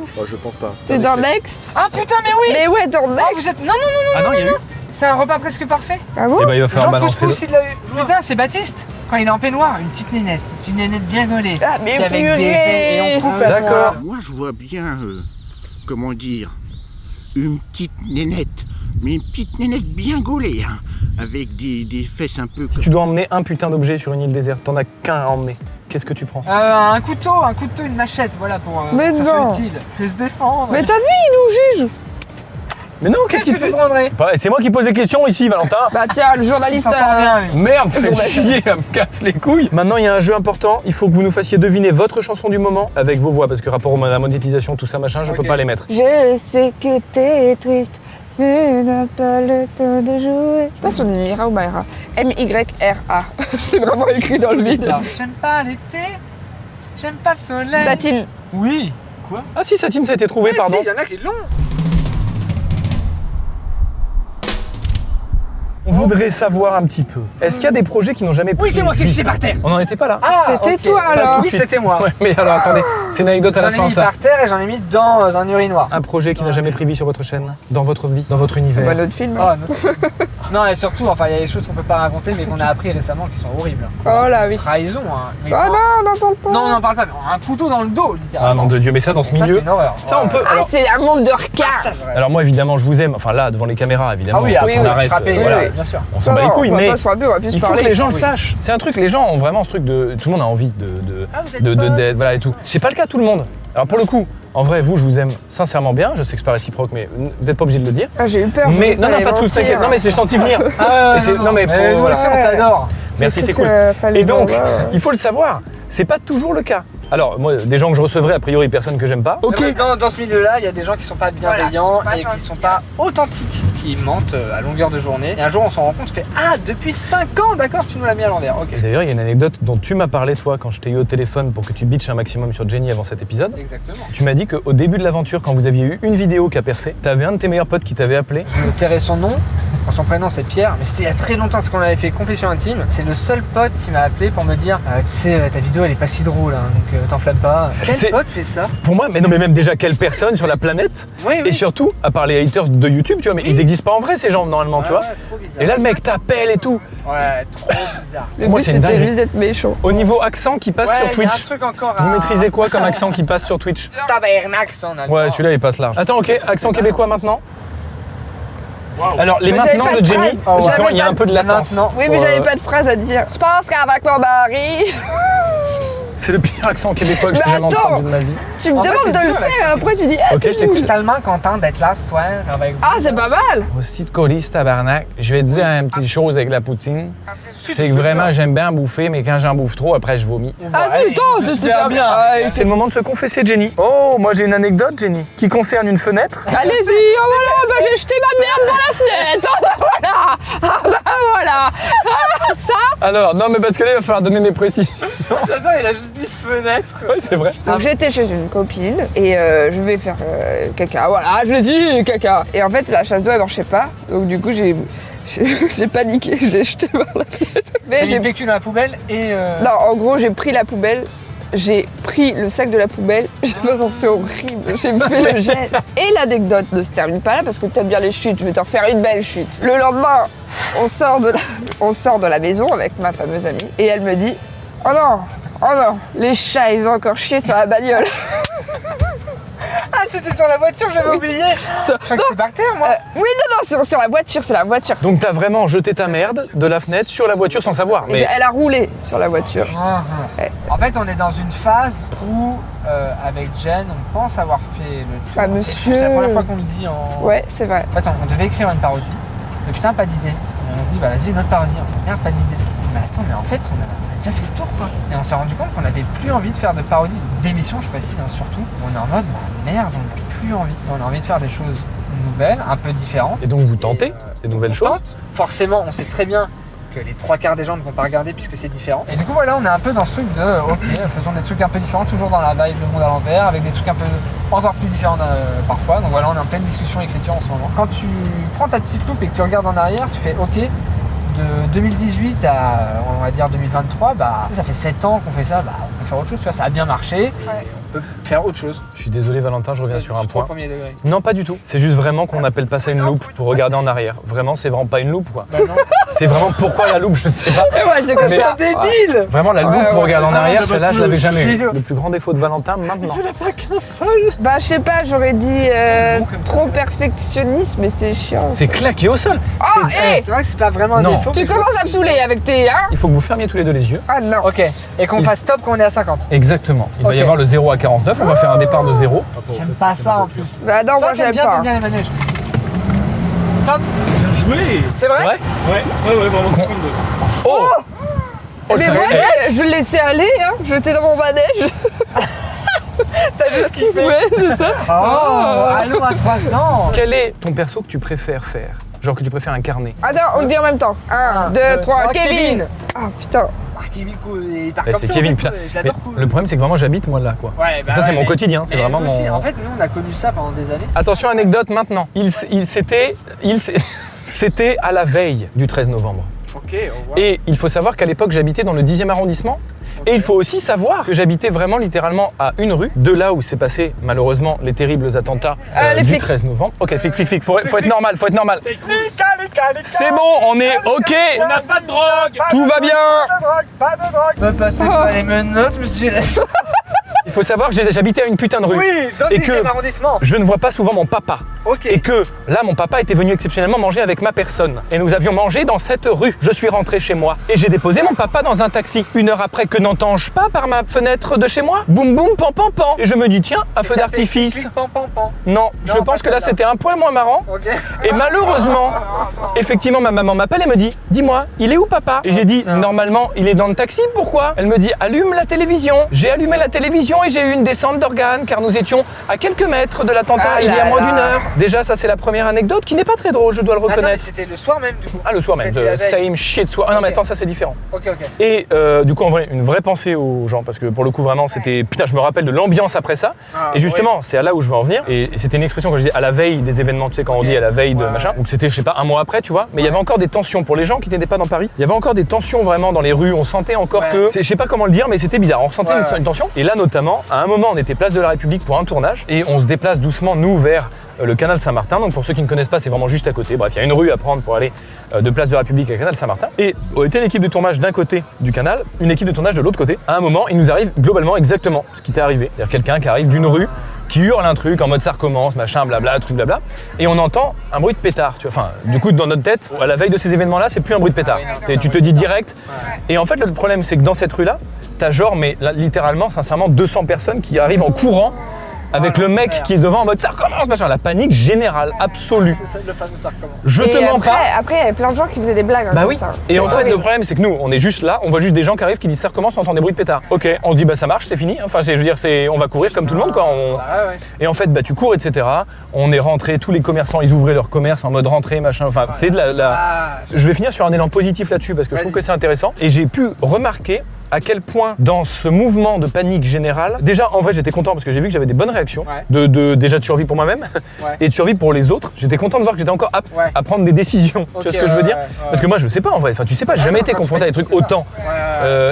C'est dans Next. Ah putain, mais oui. Mais ouais, dans Oh, Next. vous êtes. Non, non, non, Ah non, il y a eu. c'est un repas presque parfait. Ah bon? Eh ben, il va falloir Jean balancer. Couscous, il l'a eu. Putain, c'est Baptiste. Quand il est en peignoir, une petite nénette bien gaulée. Ah, mais Puis avec purée. des faits, et on coupe à ce D'accord. moment-là. Moi, je vois bien, comment dire, une petite nénette, mais une petite nénette bien gaulée, hein, avec des fesses un peu... Tu dois emmener un putain d'objet sur une île déserte. T'en as qu'un à emmener. Qu'est-ce que tu prends? Un couteau, une machette, voilà, pour Mais que ça non. soit utile. Et se défendre. Mais t'as vu, il nous juge. Mais non, qu'est-ce qu'il te fait? prendrais? Bah, c'est moi qui pose les questions ici, Valentin. Bah tiens, le Il journaliste. s'en sort bien, lui. Merde, fais chier, elle me casse les couilles. Maintenant, il y a un jeu important. Il faut que vous nous fassiez deviner votre chanson du moment avec vos voix, parce que rapport à la monétisation, tout ça, machin, je peux Ok. pas les mettre. Je sais que t'es triste. Tu n'as pas le temps de jouer. Je sais pas si on dit Mira ou Mayra. M-Y-R-A. Je l'ai vraiment écrit dans le vide. J'aime pas l'été, j'aime pas le soleil. Satine. Oui. Quoi? Ah si, Satine, ça a été trouvé, pardon. Il y en a qui l'ont. On voudrait savoir un petit peu. Est-ce qu'il y a des projets qui n'ont jamais Oui, c'est moi qui ai pris- jeté par terre. On n'en était pas là. Ah, C'était ok. toi, Pas alors. tout de Oui, suite. c'était moi. Ouais, mais alors attendez, c'est une anecdote à J'en la ai fin mis ça. par terre et j'en ai mis dans un urinoir. Un projet qui n'a jamais pris vie sur votre chaîne, dans votre vie, dans votre univers. Bah, notre film. Oh, non, et surtout, enfin, il y a des choses qu'on peut pas raconter, mais qu'on a appris récemment qui sont horribles. Oh là, oui. Trahison, hein. Mais Oh quand- non, on n'en parle pas. Non, on n'en parle pas. Mais un couteau dans le dos, littéralement. Ah nom de Dieu, mais ça dans ce Ça, milieu. c'est une horreur. Ça, on peut. Ah, Alors, c'est un monde de requins. Ça, c'est vrai. alors moi évidemment, je vous aime. Enfin là, devant les caméras, évidemment. Ah oui, on après, oui, arrête. frapper, voilà. oui, oui. bien sûr. On s'en bat les Non, couilles, on va mais pas se frapper, on va plus se il faut que parler. les gens le Oui. sachent. C'est un truc, les gens ont vraiment ce truc de. Tout le monde a envie Ah, vous êtes potes. voilà et tout. C'est pas le cas de tout le monde. Alors pour le coup, en vrai, vous, je vous aime sincèrement bien. Je sais que c'est pas réciproque, mais vous n'êtes pas obligé de le dire. Ah, j'ai eu peur. Mais non, non, pas tout, t'inquiète. Non, mais c'est senti venir. Et c'est- non, mais pour- nous voilà. aussi, on t'adore. Merci, c'est cool. Et donc, il faut le savoir, c'est pas toujours le cas. Alors, moi, des gens que je recevrai, a priori, personne que j'aime pas. Mais Dans ce milieu-là, il y a des gens qui sont pas bienveillants et qui sont pas authentiques. qui mentent à longueur de journée. Et un jour, on s'en rend compte, on fait ah, depuis 5 ans, d'accord, tu nous l'as mis à l'envers. Ok. D'ailleurs, il y a une anecdote dont tu m'as parlé, toi, quand je t'ai eu au téléphone pour que tu bitches un maximum sur Jenny avant cet épisode. Exactement. Tu m'as dit qu'au début de l'aventure, quand vous aviez eu une vidéo qui a percé, t'avais un de tes meilleurs potes qui t'avait appelé. Je tairai son nom. Son prénom c'est Pierre, mais c'était il y a très longtemps parce qu'on avait fait confession intime. C'est le seul pote qui m'a appelé pour me dire tu sais ta vidéo elle est pas si drôle hein, donc t'enflamme pas. Quel pote fait ça? Pour moi, mais non mais même déjà quelle personne sur la planète. Oui. Et surtout, à part les haters de YouTube, tu vois, mais ils existent pas en vrai ces gens normalement, tu vois. Ouais, trop bizarre. Et là le mec t'appelle et tout. Ouais, trop bizarre. Le Moi, but c'est une c'était dinguerie. juste d'être méchant. Au niveau accent qui passe sur Ouais, y a Twitch. un truc encore Vous maîtrisez quoi comme accent qui passe sur Twitch? Tabernacle, ça on a le Ouais, droit. celui-là il passe large. Attends, ok, accent québécois maintenant. Alors les Mais j'avais maintenant pas de de Jenny, phrase. il y a un peu de latence. Maintenant. Oui, mais j'avais pas de phrase à dire. Je pense qu'avec mon mari. C'est le pire accent québécois que j'ai Mais jamais attends. entendu de ma vie. Tu me En fait, demandes c'est de le dur, faire, l'accent après tu dis ah, Ok, c'est je t'écoute. Je suis tellement content d'être là ce soir avec vous. Ah, c'est pas mal. Aussi de colis, tabarnak. Je vais te dire une petite chose avec la poutine. C'est que vraiment, j'aime bien bouffer, mais quand j'en bouffe trop, après, je vomis. Ah, c'est le temps, c'est super bien. C'est le moment de se confesser, Jenny. Oh, moi, j'ai une anecdote, Jenny, qui concerne une fenêtre. Allez-y, oh voilà, bah j'ai jeté ma merde dans la fenêtre. Oh, bah voilà. Ah bah voilà. Ah, ça. Alors, non, mais parce que là, il va falloir donner des précisions. J'adore, il a juste dit fenêtre. Oui, c'est vrai. Donc j'étais chez une copine et je vais faire caca. Voilà, je l'ai dit, caca. Et en fait, la chasse d'eau, elle marchait pas. Donc du coup, j'ai paniqué, je l'ai jeté par la fenêtre. Mais J'ai vécu dans la poubelle et. Non, en gros, j'ai pris la poubelle. J'ai pris le sac de la poubelle, j'ai pensé horrible, j'ai fait le geste. Et l'anecdote ne se termine pas là parce que t'aimes bien les chutes, je vais t'en faire une belle chute. Le lendemain, on sort de la maison avec ma fameuse amie et elle me dit « Oh non, les chats ils ont encore chié sur la bagnole ». Ah, c'était sur la voiture, j'avais oublié. Je crois que c'était par terre, moi. Oui, non, sur la voiture. Donc, t'as vraiment jeté ta merde de la fenêtre sur la voiture sans savoir. Et Mais elle a roulé sur la voiture. Ouais. En fait, on est dans une phase où, avec Jen, on pense avoir fait le tour. Ah, monsieur. C'est la première fois qu'on le dit en. Ouais, c'est vrai. En fait, on devait écrire une parodie, mais putain, pas d'idée. Et on se dit, bah vas-y, une autre parodie. On fait, merde, pas d'idée. Mais attends, mais en fait, on a déjà fait le tour, quoi. Et on s'est rendu compte qu'on n'avait plus envie de faire de parodie, d'émissions, je précise, hein, surtout. On est en mode, bah merde, on n'a plus envie. On a envie de faire des choses nouvelles, un peu différentes. Et donc, vous tentez des nouvelles choses. Tente. Forcément, on sait très bien que les 3/4 des gens ne vont pas regarder puisque c'est différent. Et du coup, voilà, on est un peu dans ce truc de ok, faisons des trucs un peu différents, toujours dans la vibe Le Monde à l'envers, avec des trucs un peu encore plus différents parfois. Donc voilà, on est en pleine discussion écriture en ce moment. Quand tu prends ta petite loupe et que tu regardes en arrière, tu fais ok, de 2018 à on va dire 2023, bah ça fait 7 ans qu'on fait ça, bah on peut faire autre chose, tu vois, ça a bien marché, on peut faire autre chose. Je suis désolé, Valentin, je reviens sur un point. Premier degré. Non, pas du tout. C'est juste vraiment qu'on appelle pas ça une loupe pour regarder en arrière. Vraiment, c'est vraiment pas une loupe, quoi. Bah non. C'est vraiment pourquoi la loupe, je sais pas. Et ouais, c'est comme Mais- ça. Débile. Vraiment, la loupe Ouais, pour ouais, regarder en ça, arrière, ça celle-là, passe je l'avais le jamais eu. vidéo. Le plus grand défaut de Valentin, maintenant. Bah, je sais pas, j'aurais dit trop perfectionniste, mais c'est chiant. C'est claqué au sol. Oh, hé C'est vrai que c'est pas vraiment un Non. défaut. Tu mais je- commences à me saouler avec tes. Hein. Il faut que vous fermiez tous les deux les yeux. Ah non. Ok, et qu'on fasse stop quand on est à 50. Exactement. Il va y Ok. avoir le 0 à 49. On va faire un départ de 0. J'aime pas ça en plus. Bah non, moi j'aime pas. T'aimes bien les manèges. Top. Bien joué. C'est vrai? Ouais. Ouais, vraiment 52. Oh Oh, Mais le moi, cinquième. je le laissais aller, hein. J'étais dans mon manège. T'as juste kiffé. Ouais, c'est ça. Oh, allons à 300. Quel est ton perso que tu préfères faire? Genre que tu préfères incarner? Attends, on le dit en même temps. 1, 2, 3, Kevin. Ah putain. Ah, Kevin, cool, il part Bah, comme c'est ça, Kevin, en putain. fait, je Mais l'adore, cool. le problème, c'est que vraiment, j'habite moi là, quoi. Ouais, bah ça, c'est ouais, mon mais- quotidien. C'est et vraiment nous aussi, mon. En fait, nous, on a connu ça pendant des années. Attention, anecdote maintenant. C'était à la veille du 13 novembre. Ok, au revoir. Et il faut savoir qu'à l'époque, j'habitais dans le 10e arrondissement. Et il faut aussi savoir que j'habitais vraiment littéralement à une rue de là où s'est passé malheureusement les terribles attentats Les du flics. 13 novembre. Ok, flic, faut être normal, faut être normal. C'est bon, on est ok. On n'a pas de drogue. Tout va bien. Pas de drogue. Va passer par les menottes, monsieur. Il faut savoir que j'habitais à une putain de rue. Oui, dans le Et 10e que arrondissement. je ne vois pas souvent mon papa. Ok. Et que là, mon papa était venu exceptionnellement manger avec ma personne. Et nous avions mangé dans cette rue. Je suis rentré chez moi et j'ai déposé mon papa dans un taxi. Une heure après, que n'entends-je pas par ma fenêtre de chez moi? Boum boum, pan pan pan. Et je me dis, tiens, un feu Ça fait d'artifice. clic, pan, pan, pan. Non, je Non, pense pas que là, celle-là. c'était un point moins marrant. Ok. Et malheureusement, effectivement, ma maman m'appelle et me dit, dis-moi, il est où papa? Et j'ai dit, putain. normalement, il est dans le taxi, pourquoi? Elle me dit, allume la télévision. J'ai allumé la télévision et j'ai eu une descente d'organes car nous étions à quelques mètres de l'attentat Ah il y a là moins là. d'une heure. Déjà, ça c'est la première anecdote qui n'est pas très drôle, je dois le Attends, mais reconnaître. c'était le soir même du coup. Ah, le soir même, C'était la veille. same shit soir. Ah non, mais attends, ça c'est différent. Ok. Et du coup, en vrai, une vraie pensée aux gens, parce que pour le coup, vraiment, c'était. Putain, je me rappelle de l'ambiance après ça. Ah, Et justement, c'est à là où je veux en venir. Et c'était une expression que je disais à la veille des événements, tu sais, quand on dit à la veille de machin. Donc c'était, je sais pas, un mois après, tu vois. Mais il y avait encore des tensions pour les gens qui n'étaient pas dans Paris. Il y avait encore des tensions vraiment dans les rues. On sentait encore que. Je sais pas comment le dire, mais c'était bizarre. On ressentait une tension. Et là, notamment, à un moment, on était place de la République pour un tournage. Et on se déplace doucement, nous, vers le canal Saint-Martin. Donc pour ceux qui ne connaissent pas, c'est vraiment juste à côté. Bref, il y a une rue à prendre pour aller de place de la République à canal Saint-Martin. Et on était une équipe de tournage d'un côté du canal, une équipe de tournage de l'autre côté. À un moment, il nous arrive globalement exactement ce qui t'est arrivé. C'est-à-dire quelqu'un qui arrive d'une rue, qui hurle un truc en mode ça recommence, machin, blabla, truc blabla. Et on entend un bruit de pétard, tu vois. Enfin, du coup, dans notre tête, à la veille de ces événements-là, c'est plus un bruit de pétard. Tu te dis direct. Et en fait, le problème, c'est que dans cette rue-là, t'as genre, mais là, littéralement, sincèrement, 200 personnes qui arrivent en courant avec le mec qui est devant en mode ça recommence, machin. La panique générale, absolue. C'est le fameux ça recommence. Je te mens pas. Après, il y avait plein de gens qui faisaient des blagues. Bah comme oui. ça. Et en fait, horrible. le problème, c'est que nous, on est juste là, on voit juste des gens qui arrivent qui disent ça recommence, on entend des bruits de pétard. Ok, on se dit bah ça marche, c'est fini. Enfin, je veux dire, on va courir comme tout le monde, quoi. Et en fait, bah tu cours, etc. On est rentré, tous les commerçants, ils ouvraient leur commerce en mode rentrée, machin. Enfin, c'était de la. Je vais finir sur un élan positif là-dessus parce que je trouve que c'est intéressant. Et j'ai pu remarquer à quel point dans ce mouvement de panique générale, déjà en vrai j'étais content parce que j'ai vu que j'avais des bonnes réactions, déjà de survie pour moi-même et de survie pour les autres. J'étais content de voir que j'étais encore apte à prendre des décisions, tu vois ce que je veux dire parce que moi je sais pas en vrai, enfin tu sais pas, j'ai jamais été confronté à des trucs autant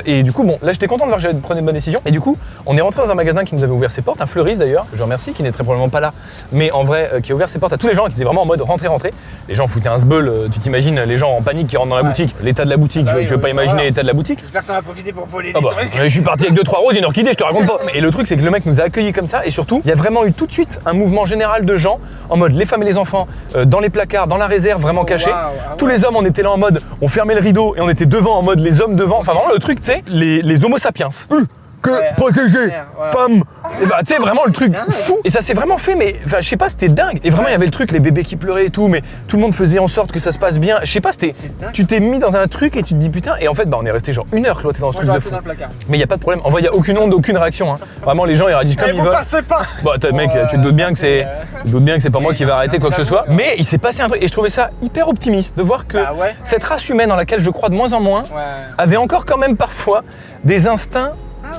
et du coup bon, là j'étais content de voir que j'avais pris des bonnes décisions et du coup on est rentré dans un magasin qui nous avait ouvert ses portes, un fleuriste d'ailleurs, que je remercie, qui n'est très probablement pas là, mais en vrai qui a ouvert ses portes à tous les gens qui étaient vraiment en mode rentrez. Les gens foutaient un sbeul, tu t'imagines les gens en panique qui rentrent dans la boutique, l'état de la boutique, je veux pas imaginer l'état de la boutique. J'espère que t'en as profité pour voler des trucs. Je suis parti avec 2-3 roses et une orchidée, je te raconte pas. Et le truc c'est que le mec nous a accueillis comme ça et surtout il y a vraiment eu tout de suite un mouvement général de gens en mode les femmes et les enfants dans les placards, dans la réserve vraiment cachés. Tous les hommes on était là en mode on fermait le rideau et on était devant en mode les hommes devant. Enfin vraiment le truc tu sais, les homo sapiens. Protéger, femmes, bah, tu sais vraiment le truc fou. Et ça s'est vraiment fait, mais je sais pas, c'était dingue. Et vraiment il y avait le truc, les bébés qui pleuraient et tout, mais tout le monde faisait en sorte que ça se passe bien. Je sais pas, tu t'es mis dans un truc et tu te dis putain. Et en fait, bah on est resté genre 1 heure cloîté dans ce truc de fou. Mais il y a pas de problème. En vrai, il y a aucune onde, aucune réaction. Hein. Vraiment, les gens ils réagissent comme ils veulent. Bah mec, tu te doutes bien que c'est pas moi qui va arrêter quoi que ce soit. Mais il s'est passé un truc et je trouvais ça hyper optimiste de voir que cette race humaine dans laquelle je crois de moins en moins avait encore quand même parfois des instincts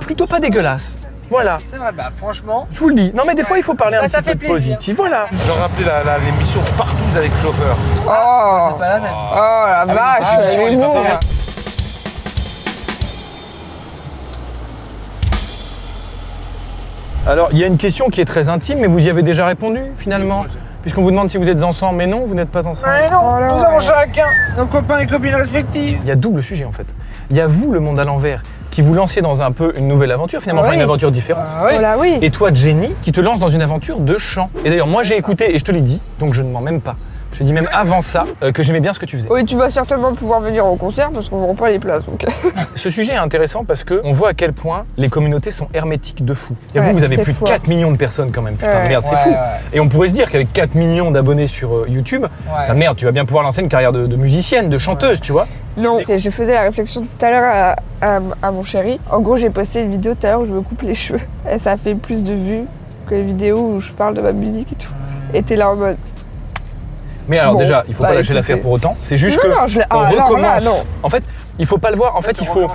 plutôt pas dégueulasses. Voilà. C'est vrai, bah franchement. Je vous le dis. Non mais des fois il faut parler un petit peu de positif. Voilà. Je rappelais l'émission Partouze avec chauffeur. Oh, c'est pas la même. Oh la vache, l'humour. Alors il y a une question qui est très intime, mais vous y avez déjà répondu finalement. Puisqu'on vous demande si vous êtes ensemble, mais non, vous n'êtes pas ensemble. Mais non, nous avons chacun nos copains et copines respectifs. Il y a double sujet en fait. Il y a vous, le monde à l'envers, qui vous lanciez dans un peu une nouvelle aventure, finalement, enfin une aventure différente. Oui. Et toi, Jenny, qui te lance dans une aventure de chant. Et d'ailleurs, moi j'ai écouté et je te l'ai dit, donc je ne mens même pas. Je te dis même avant ça que j'aimais bien ce que tu faisais. Oui, tu vas certainement pouvoir venir au concert parce qu'on ne vend pas les places. Donc. Ce sujet est intéressant parce qu'on voit à quel point les communautés sont hermétiques de fou. Et vous avez plus de 4 millions de personnes quand même. Putain de merde, c'est fou. Et on pourrait se dire qu'avec 4 millions d'abonnés sur YouTube, merde, tu vas bien pouvoir lancer une carrière de musicienne, de chanteuse, tu vois. Non, je faisais la réflexion tout à l'heure à mon chéri. En gros, j'ai posté une vidéo tout à l'heure où je me coupe les cheveux. Et ça a fait plus de vues que les vidéos où je parle de ma musique et tout. Et t'es là en mode... Mais alors déjà, il faut pas lâcher l'affaire pour autant. C'est juste que on recommence. En fait, il faut pas le voir. En fait, il faut.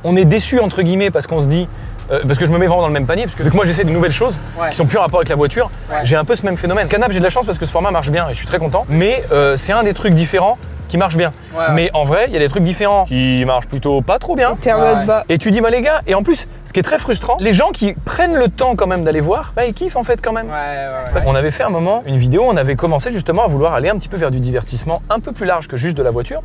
On est déçu entre guillemets parce qu'on se dit. Parce que je me mets vraiment dans le même panier, parce que vu que moi j'essaie de nouvelles choses qui sont plus en rapport avec la voiture, j'ai un peu ce même phénomène. Canap, j'ai de la chance parce que ce format marche bien et je suis très content. Mais c'est un des trucs différents qui marche bien. Mais en vrai, il y a des trucs différents qui marchent plutôt pas trop bien. Et tu dis bah les gars, et en plus, ce qui est très frustrant, les gens qui prennent le temps quand même d'aller voir, bah ils kiffent en fait quand même. On avait fait un moment une vidéo, on avait commencé justement à vouloir aller un petit peu vers du divertissement un peu plus large que juste de la voiture,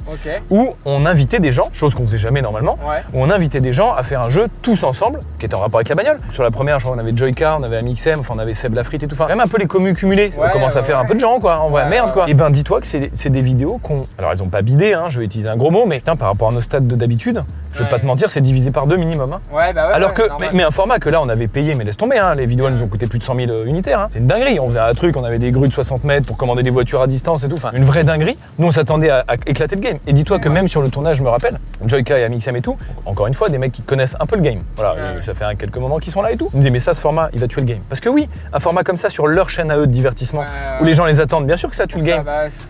où on invitait des gens, chose qu'on faisait jamais normalement, où on invitait des gens à faire un jeu tous ensemble, qui était en rapport avec la bagnole. Sur la première, je crois, on avait Joyka, on avait AmixM, enfin on avait Seb Lafrite et tout, enfin même un peu les commus cumulés. On commence à faire un peu de gens quoi, en vrai, merde quoi. Et ben dis-toi que c'est des vidéos qu'on, alors elles ont pas bidé, hein, je vais utiliser un gros mot, mais putain, par rapport à nos stats d'habitude, je vais pas te mentir, c'est divisé par 2 minimum. Hein. Ouais, bah ouais. Alors que, normal. mais un format que là on avait payé, mais laisse tomber, hein, les vidéos elles nous ont coûté plus de 100 000 unitaires. Hein. C'est une dinguerie, on faisait un truc, on avait des grues de 60 mètres pour commander des voitures à distance et tout, enfin une vraie dinguerie. Nous on s'attendait à éclater le game. Et dis-toi que même sur le tournage, je me rappelle, Joyka et Amixem et tout, encore une fois, des mecs qui connaissent un peu le game. Voilà, et ça fait quelques moments qu'ils sont là et tout. Ils me disaient, mais ça, ce format, il va tuer le game. Parce que oui, un format comme ça sur leur chaîne à eux de divertissement, où les gens les attendent, bien sûr que ça tue le game.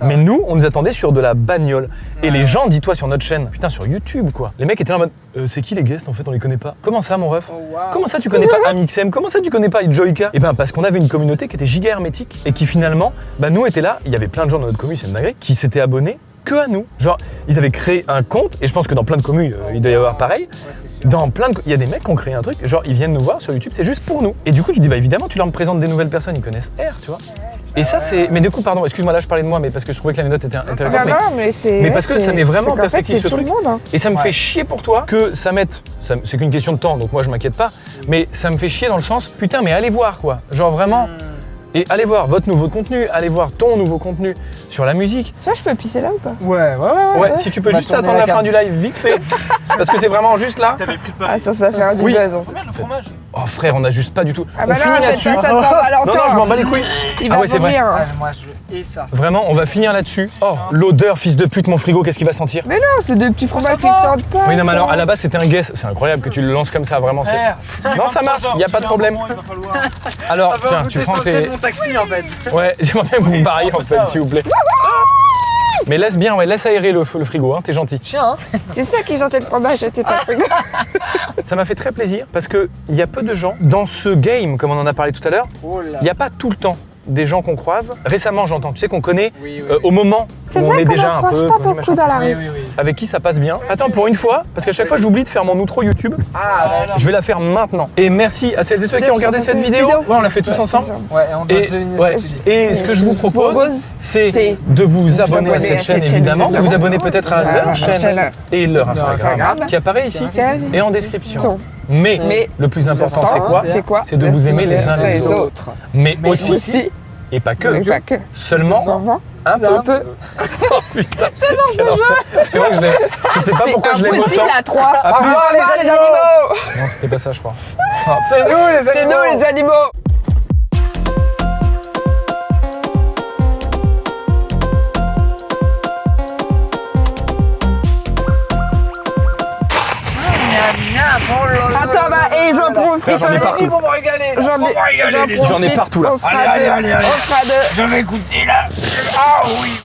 Mais nous, on nous attendait sur de la bagnole. Et les gens, dis-toi sur notre chaîne, putain, sur YouTube quoi. Les mecs étaient là en mode, c'est qui les guests en fait, on les connaît pas. Comment ça mon ref? Comment ça tu connais pas Amixem? Comment ça tu connais pas Joyka? Et ben parce qu'on avait une communauté qui était giga hermétique et qui finalement, bah nous était là, il y avait plein de gens dans notre commu, c'est une dinguerie, qui s'étaient abonnés que à nous. Genre, ils avaient créé un compte, et je pense que dans plein de communes, il doit y avoir pareil. Dans plein de... Il y a des mecs qui ont créé un truc, genre ils viennent nous voir sur YouTube, c'est juste pour nous. Et du coup, tu dis, bah évidemment, tu leur présentes des nouvelles personnes, ils connaissent R, tu vois. Et ça, c'est. Mais du coup, pardon, excuse-moi, là je parlais de moi, mais parce que je trouvais que l'anecdote était intéressante. Mais parce que ça met vraiment en perspective ce tout truc. le monde, hein. Et ça me fait chier pour toi que ça mette. C'est qu'une question de temps, donc moi je m'inquiète pas. Mais ça me fait chier dans le sens, putain, mais allez voir quoi. Genre vraiment. Et allez voir votre nouveau contenu, allez voir ton nouveau contenu sur la musique. Tu vois, je peux pisser là ou pas? Ouais, si tu peux juste attendre la fin du live vite fait. Parce que c'est vraiment juste là. T'avais pris le Ah, ça va faire du Oui. buzz. Hein. Combien le fromage? Oh frère, on a juste pas du tout. Ah bah on non, finit faites là-dessus. pas ça devant Valentin. Non, je m'en bats les couilles. Il Ah va ouais, c'est vrai. vomir. Ah, mais moi, je hais ça. Vraiment, on va finir là-dessus. Oh, l'odeur, fils de pute, mon frigo, qu'est-ce qu'il va sentir? Mais non, c'est des petits fromages qui sortent pas. Oui, non, mais ça. alors à la base c'était un guess. C'est incroyable que tu le lances comme ça, vraiment. Non, ça marche, y a pas de problème. Alors, tiens, tu prends tes. mon taxi en fait. Ouais, j'aimerais bien que vous me barriez en fait, s'il vous plaît. Mais laisse bien, ouais, laisse aérer le frigo, hein, t'es gentil. Chien, hein. C'est ça qui sentait le fromage, c'était pas frigo. Ça m'a fait très plaisir parce que il y a peu de gens dans ce game, comme on en a parlé tout à l'heure. Oh là. Il n'y a pas tout le temps des gens qu'on croise. Récemment, j'entends, tu sais qu'on connaît Oui, oui, au moment C'est où on vrai est qu'on déjà en un croise peu pas connu, beaucoup machin. dans la Oui, rue. oui, oui. Avec qui ça passe bien. Attends, pour une fois, parce qu'à chaque fois j'oublie de faire mon outro YouTube. Ah, ouais. Je vais la faire maintenant. Et merci à celles et ceux qui ont regardé cette vidéo. Ouais, on l'a fait tous ensemble. Ouais, et on doit Et, deviner ouais, ce que tu dis. et ce que je vous propose, c'est de vous abonner à cette chaîne évidemment, de vous abonner peut-être à leur chaîne et leur Instagram qui apparaît ici et en description. Mais le plus important c'est quoi? C'est de vous aimer les uns les autres. Mais aussi, et pas que, seulement un peu. Oh putain, c'est vrai que je sais pas pourquoi je l'aime autant. C'est impossible à 3. Au revoir les animaux. Non, c'était pas ça je crois. C'est nous les animaux. C'est nous les animaux. Attends, bah, et j'en profite. Frère, j'en ai partout. Ils vont me régaler. J'en ai partout là. On sera deux. Allez. On sera deux. Je vais goûter là. Ah oui.